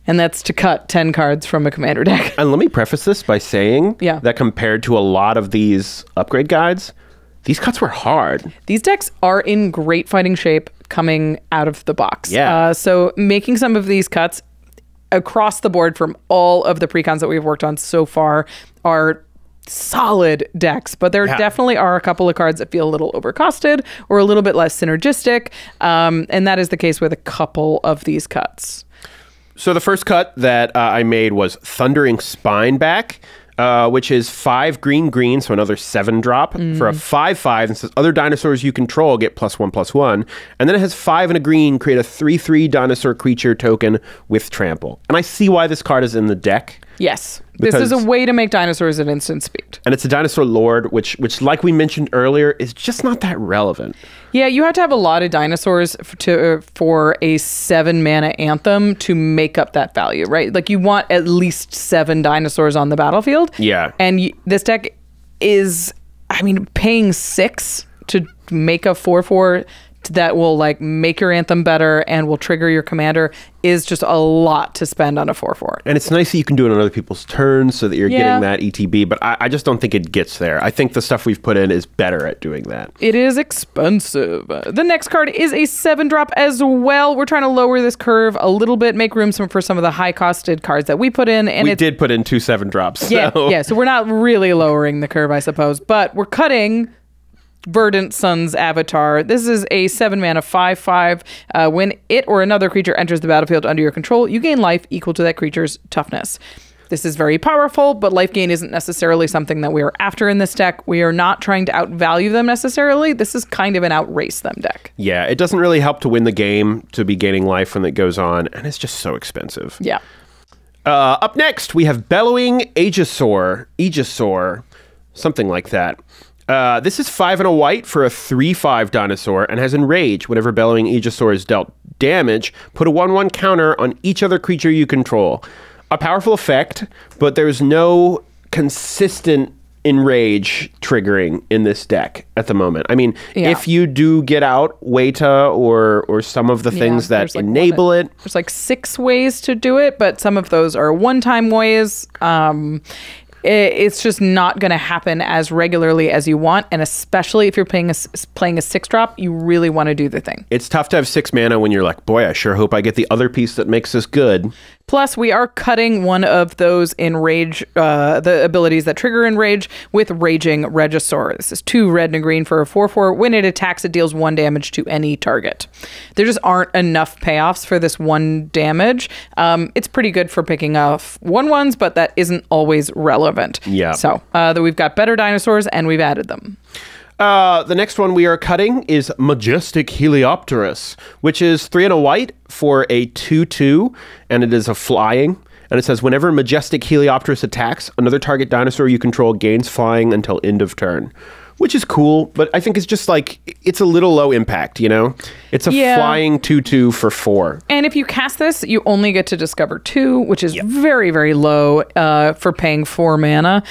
And that's to cut 10 cards from a Commander deck. And let me preface this by saying that compared to a lot of these upgrade guides, these cuts were hard. These decks are in great fighting shape coming out of the box. Yeah. So making some of these cuts across the board from all of the precons that we've worked on so far are solid decks, but there definitely are a couple of cards that feel a little overcosted or a little bit less synergistic. And that is the case with a couple of these cuts. So the first cut that I made was Thundering Spineback. Which is 5 green, so another 7-drop for a 5/5, and says other dinosaurs you control get +1/+1. And then it has 5 and a green, create a 3/3 dinosaur creature token with trample. And I see why this card is in the deck. Yes. This is a way to make dinosaurs at instant speed. And it's a dinosaur lord, which like we mentioned earlier, is just not that relevant. Yeah, you have to have a lot of dinosaurs for a 7-mana anthem to make up that value, right? Like you want at least 7 dinosaurs on the battlefield. Yeah. And this deck is, paying 6 to make a 4/4 that will like make your anthem better and will trigger your commander is just a lot to spend on a 4/4. And it's nice that you can do it on other people's turns so that you're getting that ETB, but I just don't think it gets there. I think the stuff we've put in is better at doing that. It is expensive. The next card is a 7-drop as well. We're trying to lower this curve a little bit, make room for some of the high-costed cards that we put in. And we did put in 2 7-drops. Yeah, so we're not really lowering the curve, I suppose, but we're cutting Verdant Sun's Avatar. This is a 7-mana 5/5. When it or another creature enters the battlefield under your control, you gain life equal to that creature's toughness. This is very powerful, but life gain isn't necessarily something that we are after in this deck. We are not trying to outvalue them necessarily. This is kind of an outrace them deck. Yeah, it doesn't really help to win the game to be gaining life when it goes on, and it's just so expensive. Yeah. Up next, we have Bellowing Aegisaur, something like that. This is 5 and a white for a 3/5 dinosaur and has Enrage. Whenever Bellowing Aegisaur is dealt damage, put a 1/1 counter on each other creature you control. A powerful effect, but there's no consistent Enrage triggering in this deck at the moment. I mean, if you do get out Wayta or some of the things that enable it. There's like 6 ways to do it, but some of those are one-time ways. It's just not going to happen as regularly as you want, and especially if you're playing a 6-drop, you really want to do the thing. It's tough to have 6 mana when you're like, boy, I sure hope I get the other piece that makes this good. Plus, we are cutting one of those Enrage, the abilities that trigger Enrage with Raging Regisaur. This is 2 red and a green for a 4/4. When it attacks, it deals 1 damage to any target. There just aren't enough payoffs for this 1 damage. It's pretty good for picking off 1/1s, but that isn't always relevant. Yeah. So we've got better dinosaurs, and we've added them. The next one we are cutting is Majestic Heliopterus, which is 3 and a white for a 2/2, and it is a flying. And it says, whenever Majestic Heliopterus attacks, another target dinosaur you control gains flying until end of turn. Which is cool, but I think it's just like, it's a little low impact, you know? It's a flying 2/2 for 4. And if you cast this, you only get to discover 2, which is very, very low for paying 4 mana.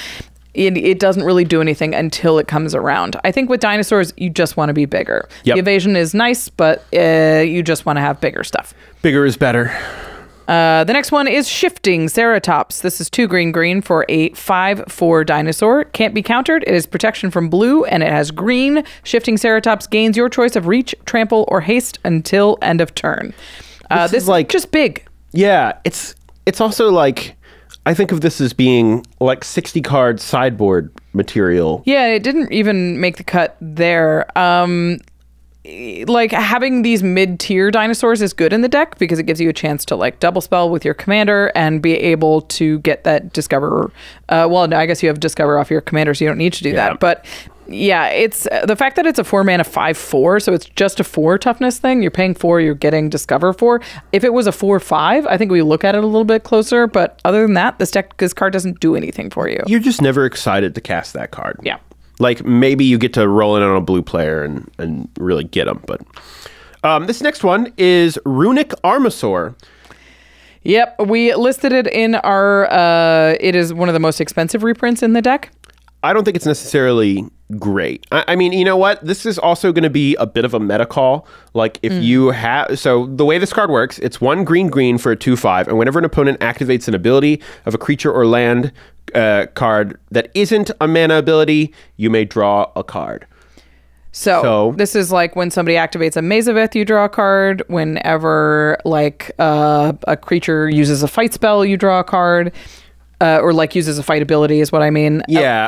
It doesn't really do anything until it comes around. I think with dinosaurs, you just want to be bigger. The evasion is nice, but you just want to have bigger stuff. Bigger is better. The next one is Shifting Ceratops. This is 2 green for a 5/4 dinosaur. Can't be countered. It is protection from blue, and it has green. Shifting Ceratops gains your choice of reach, trample, or haste until end of turn. This is like just big. Yeah, it's also like, I think of this as being like 60 card sideboard material. Yeah, it didn't even make the cut there. Like having these mid-tier dinosaurs is good in the deck because it gives you a chance to like double spell with your commander and be able to get that discover. Well, no, I guess you have discover off your commander, so you don't need to do that. But yeah, it's the fact that it's a 4 mana 5/4, so it's just a 4 toughness thing. You're paying 4, you're getting discover 4. If it was a 4/5, I think we look at it a little bit closer. But other than that, this card doesn't do anything for you. You're just never excited to cast that card. Yeah. Like, maybe you get to roll in on a blue player and really get them. But this next one is Runic Armasaur. Yep, we listed it in our... it is one of the most expensive reprints in the deck. I don't think it's necessarily great. I mean, you know what? This is also going to be a bit of a meta call. Like, if you have... So, the way this card works, it's 1 green for a 2/5, and whenever an opponent activates an ability of a creature or land card that isn't a mana ability, you may draw a card. So this is like when somebody activates a Mazaveth, you draw a card. Whenever, like, a creature uses a fight spell, you draw a card. Or like uses a fight ability is what I mean. Yeah,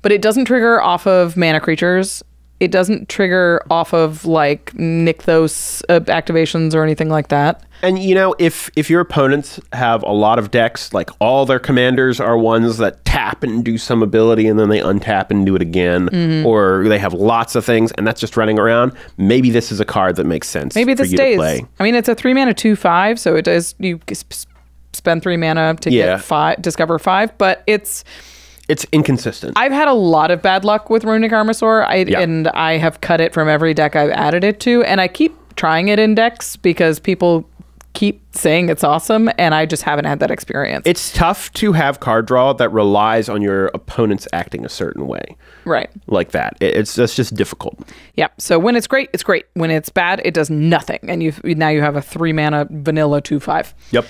but it doesn't trigger off of mana creatures. It doesn't trigger off of like Nykthos activations or anything like that. And you know, if your opponents have a lot of decks, like all their commanders are ones that tap and do some ability and then they untap and do it again, or they have lots of things and that's just running around, maybe this is a card that makes sense. Maybe this stays. To play. I mean, it's a 3 mana 2/5, so it does you spend 3 mana to get 5, discover 5, but it's inconsistent. I've had a lot of bad luck with Runic Armasaur, and I have cut it from every deck I've added it to, and I keep trying it in decks because people keep saying it's awesome, and I just haven't had that experience. It's tough to have card draw that relies on your opponents acting a certain way. Right. Like that. That's just difficult. Yeah. So when it's great, it's great. When it's bad, it does nothing. And now you have a 3-mana vanilla 2/5. Yep.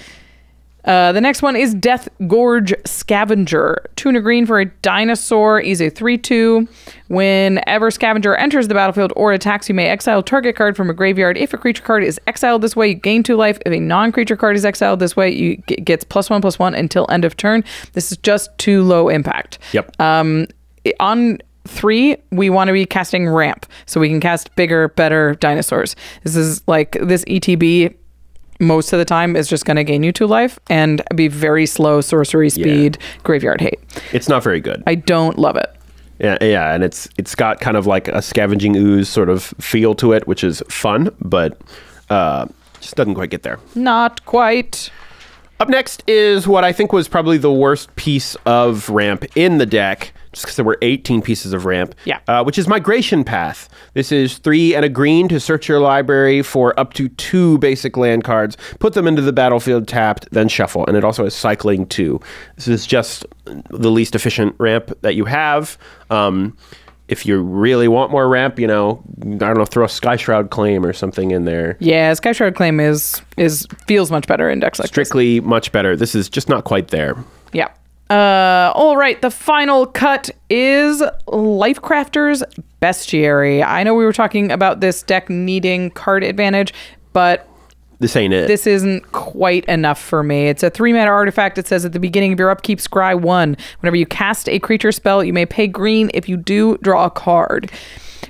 The next one is Death Gorge Scavenger. 2 and a green for a dinosaur. He's a 3/2. Whenever Scavenger enters the battlefield or attacks, you may exile target card from a graveyard. If a creature card is exiled this way, you gain 2 life. If a non-creature card is exiled this way, you gets +1/+1 until end of turn. This is just too low impact. Yep. On 3, we want to be casting ramp, so we can cast bigger, better dinosaurs. This is like this ETB. Most of the time is just going to gain you 2 life and be very slow sorcery speed, graveyard hate. It's not very good. I don't love it. Yeah, and it's got kind of like a scavenging ooze sort of feel to it, which is fun, but just doesn't quite get there. Not quite. Up next is what I think was probably the worst piece of ramp in the deck, just because there were 18 pieces of ramp, which is Migration Path. This is 3 and a green to search your library for up to 2 basic land cards, put them into the battlefield tapped, then shuffle. And it also has cycling 2. This is just the least efficient ramp that you have. If you really want more ramp, I don't know, throw a Sky Shroud Claim or something in there. Yeah, Sky Shroud Claim feels much better in decks like Strictly much better. This is just not quite there. Yeah. All right, the final cut is Lifecrafter's Bestiary. I know we were talking about this deck needing card advantage, but this ain't it. This isn't quite enough for me. It's a 3-mana artifact. It says at the beginning of your upkeep, scry 1. Whenever you cast a creature spell, you may pay green. If you do, draw a card.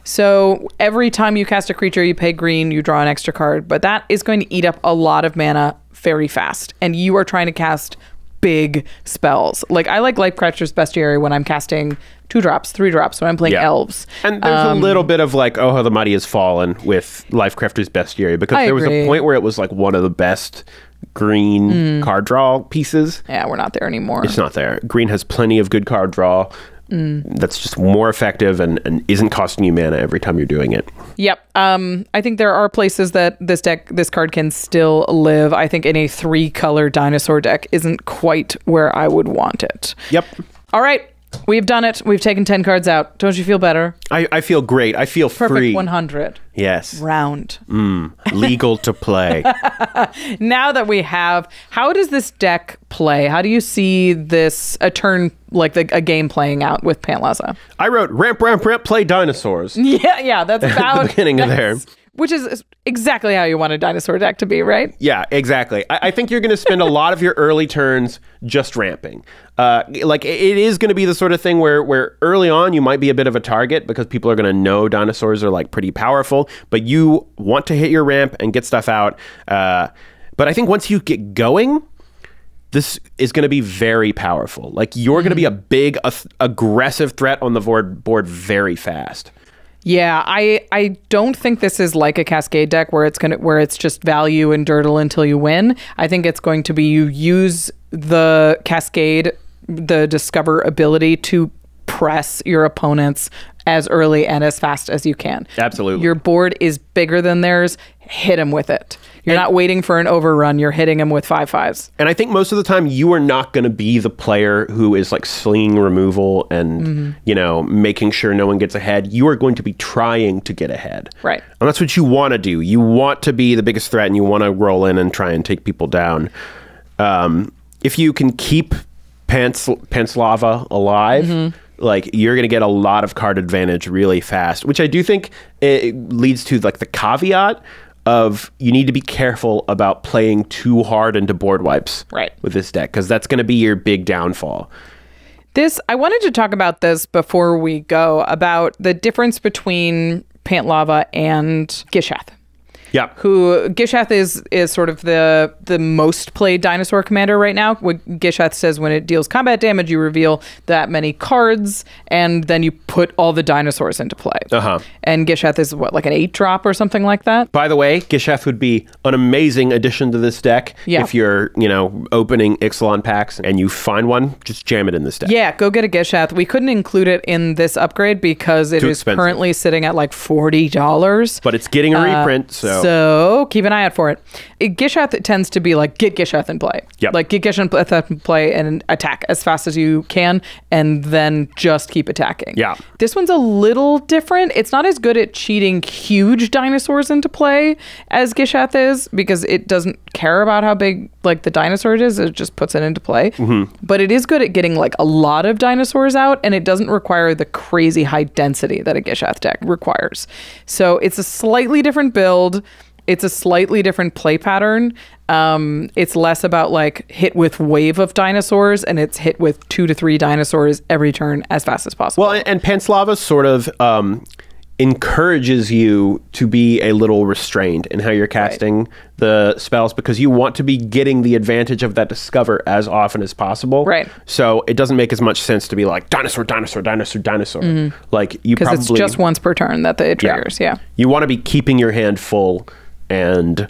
So every time you cast a creature, you pay green, you draw an extra card. But that is going to eat up a lot of mana very fast. And you are trying to cast big spells. Like, I like Lifecrafter's Bestiary when I'm casting 2-drops, 3-drops, when I'm playing elves. And there's a little bit of like, oh, the mighty has fallen with Lifecrafter's Bestiary, because there was a point where it was like one of the best green card draw pieces. Yeah, we're not there anymore. It's not there. Green has plenty of good card draw. That's just more effective and isn't costing you mana every time you're doing it. Yep. I think there are places that this card can still live. I think in a 3-color dinosaur deck isn't quite where I would want it. Yep. All right. We've done it. We've taken 10 cards out. Don't you feel better? I feel great. I feel Perfect free. 100. Yes. Round. Legal to play. Now that we have, how does this deck play? How do you see this, a turn, like a game playing out with Pantlaza? I wrote ramp, ramp, ramp, play dinosaurs. Yeah, that's about at the beginning of there. Which is exactly how you want a dinosaur deck to be, right? Yeah, exactly. I think you're going to spend a lot of your early turns just ramping. Like, it is going to be the sort of thing where early on you might be a bit of a target because people are going to know dinosaurs are like pretty powerful, but you want to hit your ramp and get stuff out. But I think once you get going, this is going to be very powerful. Like, you're going to be a big, aggressive threat on the board very fast. Yeah, I don't think this is like a Cascade deck where it's just value and durdle until you win. I think it's going to be you use the Cascade, the Discover ability to press your opponents as early and as fast as you can. Absolutely. Your board is bigger than theirs. Hit them with it. You're not waiting for an overrun. You're hitting them with 5/5s. And I think most of the time you are not going to be the player who is like slinging removal and, making sure no one gets ahead. You are going to be trying to get ahead. Right. And that's what you want to do. You want to be the biggest threat and you want to roll in and try and take people down. If you can keep Pantlaza alive, like, you're going to get a lot of card advantage really fast, which I do think it leads to like the caveat of you need to be careful about playing too hard into board wipes with this deck, because that's going to be your big downfall. I wanted to talk about this before we go, about the difference between Pantlaza and Gishath. Yeah. Who Gishath is sort of the most played dinosaur commander right now. What Gishath says, when it deals combat damage, you reveal that many cards, and then you put all the dinosaurs into play. And Gishath is what, like an 8-drop or something like that? By the way, Gishath would be an amazing addition to this deck. If you're, opening Ixalan packs and you find one, just jam it in this deck. Yeah, go get a Gishath. We couldn't include it in this upgrade because it is currently sitting at like $40. But it's getting a reprint, so So keep an eye out for it. Gishath tends to be like, get Gishath in play. Yep. Like, get Gishath in play and attack as fast as you can, and then just keep attacking. Yeah. This one's a little different. It's not as good at cheating huge dinosaurs into play as Gishath is, because it doesn't care about how big like the dinosaur it is. It just puts it into play. But it is good at getting like a lot of dinosaurs out, and it doesn't require the crazy high density that a Gishath deck requires. So it's a slightly different build. It's a slightly different play pattern. It's less about like hit with wave of dinosaurs, and it's hit with 2 to 3 dinosaurs every turn as fast as possible. Well, and Pantlaza sort of encourages you to be a little restrained in how you're casting the spells, because you want to be getting the advantage of that discover as often as possible. Right. So it doesn't make as much sense to be like dinosaur, dinosaur, dinosaur, dinosaur. Like you probably, because it's just once per turn that it triggers. Yeah. You want to be keeping your hand full, and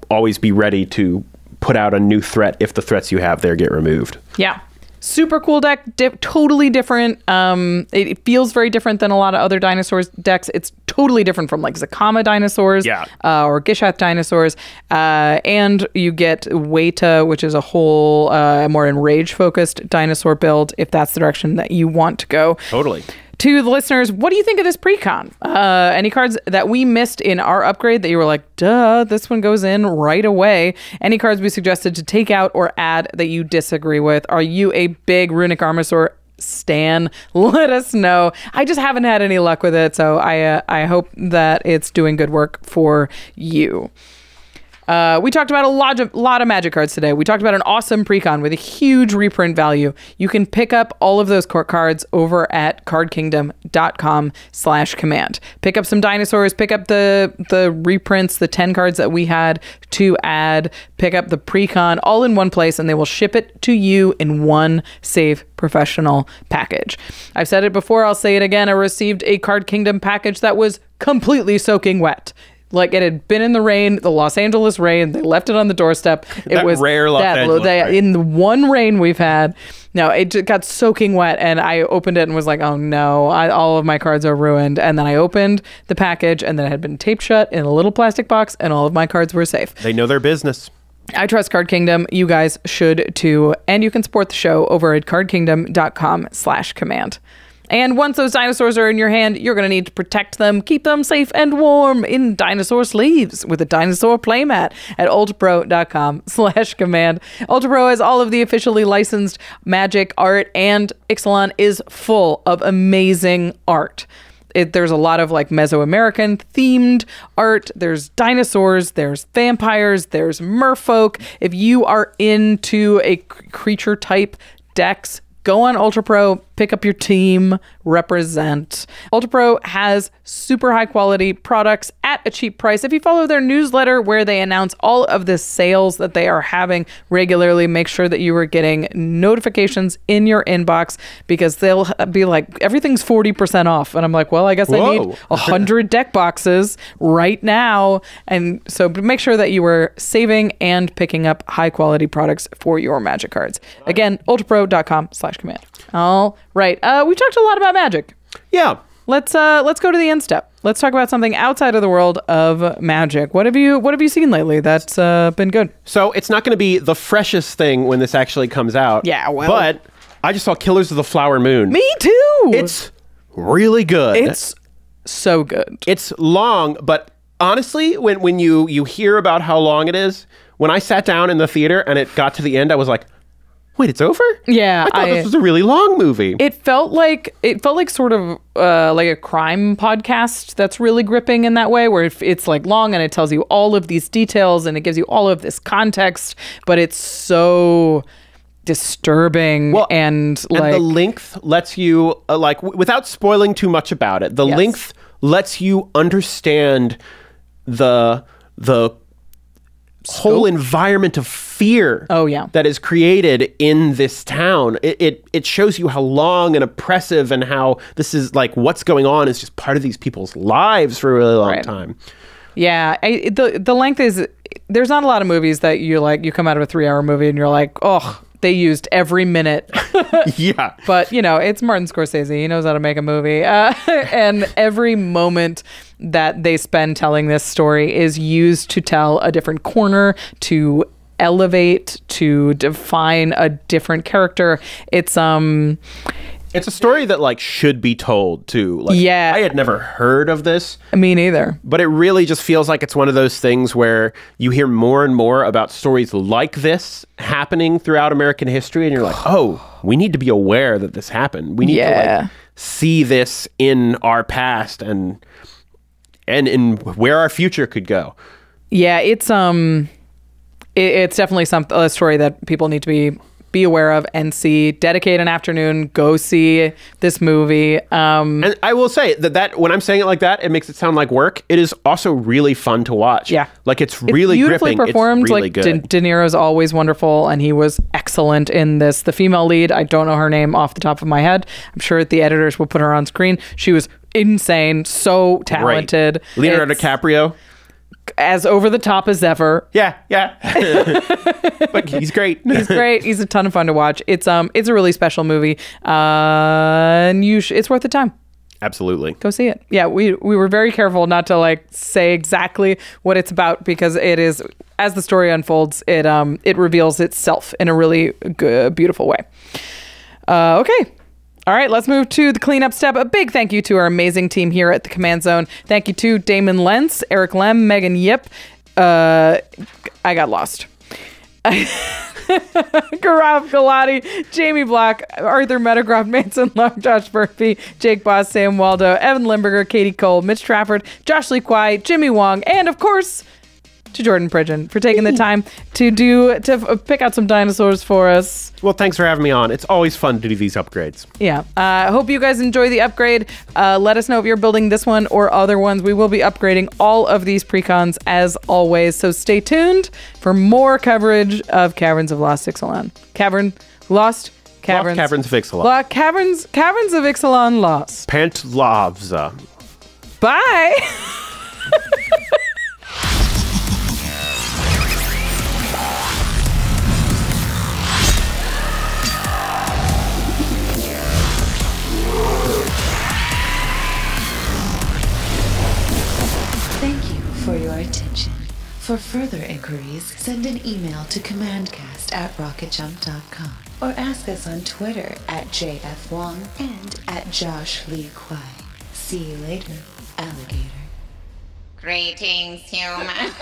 always be ready to put out a new threat if the threats you have there get removed. Yeah. Super cool deck, totally different. It feels very different than a lot of other dinosaurs decks. It's totally different from like Zakama dinosaurs or Gishath dinosaurs. And you get Wayta, which is a whole more enrage-focused dinosaur build, if that's the direction that you want to go. Totally. To the listeners, what do you think of this Precon? Any cards that we missed in our upgrade that you were like, duh, this one goes in right away? Any cards we suggested to take out or add that you disagree with? Are you a big Runic Armosaur stan? Let us know. I just haven't had any luck with it, so I hope that it's doing good work for you. We talked about a lot of Magic cards today. We talked about an awesome Precon with a huge reprint value. You can pick up all of those cards over at cardkingdom.com/command. Pick up some dinosaurs, pick up the reprints, the 10 cards that we had to add, pick up the Precon all in one place, and they will ship it to you in one safe professional package. I've said it before, I'll say it again. I received a Card Kingdom package that was completely soaking wet. Like, it had been in the rain, the Los Angeles rain. They left it on the doorstep. It was rare Los Angeles rain. In the one rain we've had. No, it just got soaking wet, and I opened it and was like, oh no, all of my cards are ruined. And then I opened the package, and then it had been taped shut in a little plastic box, and all of my cards were safe. They know their business. I trust Card Kingdom. You guys should too. And you can support the show over at cardkingdom.com/command. And once those dinosaurs are in your hand, you're going to need to protect them, keep them safe and warm in dinosaur sleeves with a dinosaur playmat at ultrapro.com/command. UltraPro has all of the officially licensed Magic art, and Ixalan is full of amazing art. There's a lot of like Mesoamerican themed art. There's dinosaurs, there's vampires, there's merfolk. If you are into a creature type decks, go on UltraPro, pick up your team, represent. UltraPro has super high quality products at a cheap price. If you follow their newsletter where they announce all of the sales that they are having regularly, make sure that you are getting notifications in your inbox, because they'll be like, everything's 40% off. And I'm like, well, I guess I need 100 deck boxes right now. And so make sure that you are saving and picking up high quality products for your Magic cards. Again, ultrapro.com/command. All right. We talked a lot about Magic. Yeah. Let's go to the end step. Let's talk about something outside of the world of Magic. What have you seen lately that's been good? So it's not going to be the freshest thing when this actually comes out. Yeah, well. But I just saw Killers of the Flower Moon. Me too. It's really good. It's so good. It's long, but honestly, when you hear about how long it is, when I sat down in the theater and it got to the end, I was like, wait, it's over? Yeah, I thought this was a really long movie. It felt like sort of like a crime podcast that's really gripping in that way, where it's like long and it tells you all of these details and it gives you all of this context, but it's so disturbing. And the length lets you without spoiling too much about it. The length lets you understand the whole environment of fear that is created in this town. It shows you how long and oppressive, and how this is like what's going on is just part of these people's lives for a really long time. Yeah, the length is, there's not a lot of movies that you come out of a 3-hour movie and you're like, oh, they used every minute. Yeah. But, you know, it's Martin Scorsese. He knows how to make a movie. And every moment that they spend telling this story is used to tell a different corner, to elevate, to define a different character. It's a story that like should be told too. Like, yeah. I had never heard of this. Me neither. But it really just feels like it's one of those things where you hear more and more about stories like this happening throughout American history, and you're like, oh, we need to be aware that this happened. We need to like see this in our past and in where our future could go. Yeah, it's definitely a story that people need to be aware of and see. Dedicate an afternoon, go see this movie. And I will say that when I'm saying it like that, it makes it sound like work. It is also really fun to watch. Yeah. Like it's really beautifully gripping. performed. It's really like good. De Niro's always wonderful, and he was excellent in this. The female lead, I don't know her name off the top of my head. I'm sure the editors will put her on screen. She was insane, so talented. Great. Leonardo DiCaprio. As over the top as ever. Yeah. But he's great. He's great. He's a ton of fun to watch. It's a really special movie, and it's worth the time. Absolutely. Go see it. Yeah, we were very careful not to like say exactly what it's about, because it is, as the story unfolds, it reveals itself in a really good, beautiful way. Okay. All right, let's move to the cleanup step. A big thank you to our amazing team here at the Command Zone. Thank you to Damon Lentz, Eric Lem, Megan Yip. I got lost. Gaurav Galati, Jamie Block, Arthur Meadowcroft, Manson Love, Josh Murphy, Jake Boss, Sam Waldo, Evan Limburger, Katie Cole, Mitch Trafford, Josh Lee Kwai, Jimmy Wong, and of course, to Jordan Pridgen for taking the time to pick out some dinosaurs for us. Well, thanks for having me on. It's always fun to do these upgrades. Yeah. I hope you guys enjoy the upgrade. Let us know if you're building this one or other ones. We will be upgrading all of these precons as always. So stay tuned for more coverage of Caverns of Ixalan. Caverns of Ixalan. Caverns of Ixalan lost. Pantlaza. Bye. Thank you for your attention. For further inquiries, send an email to commandcast@rocketjump.com or ask us on Twitter @JFWong and @Josh Lee Kwai. See you later, alligator. Greetings, humans.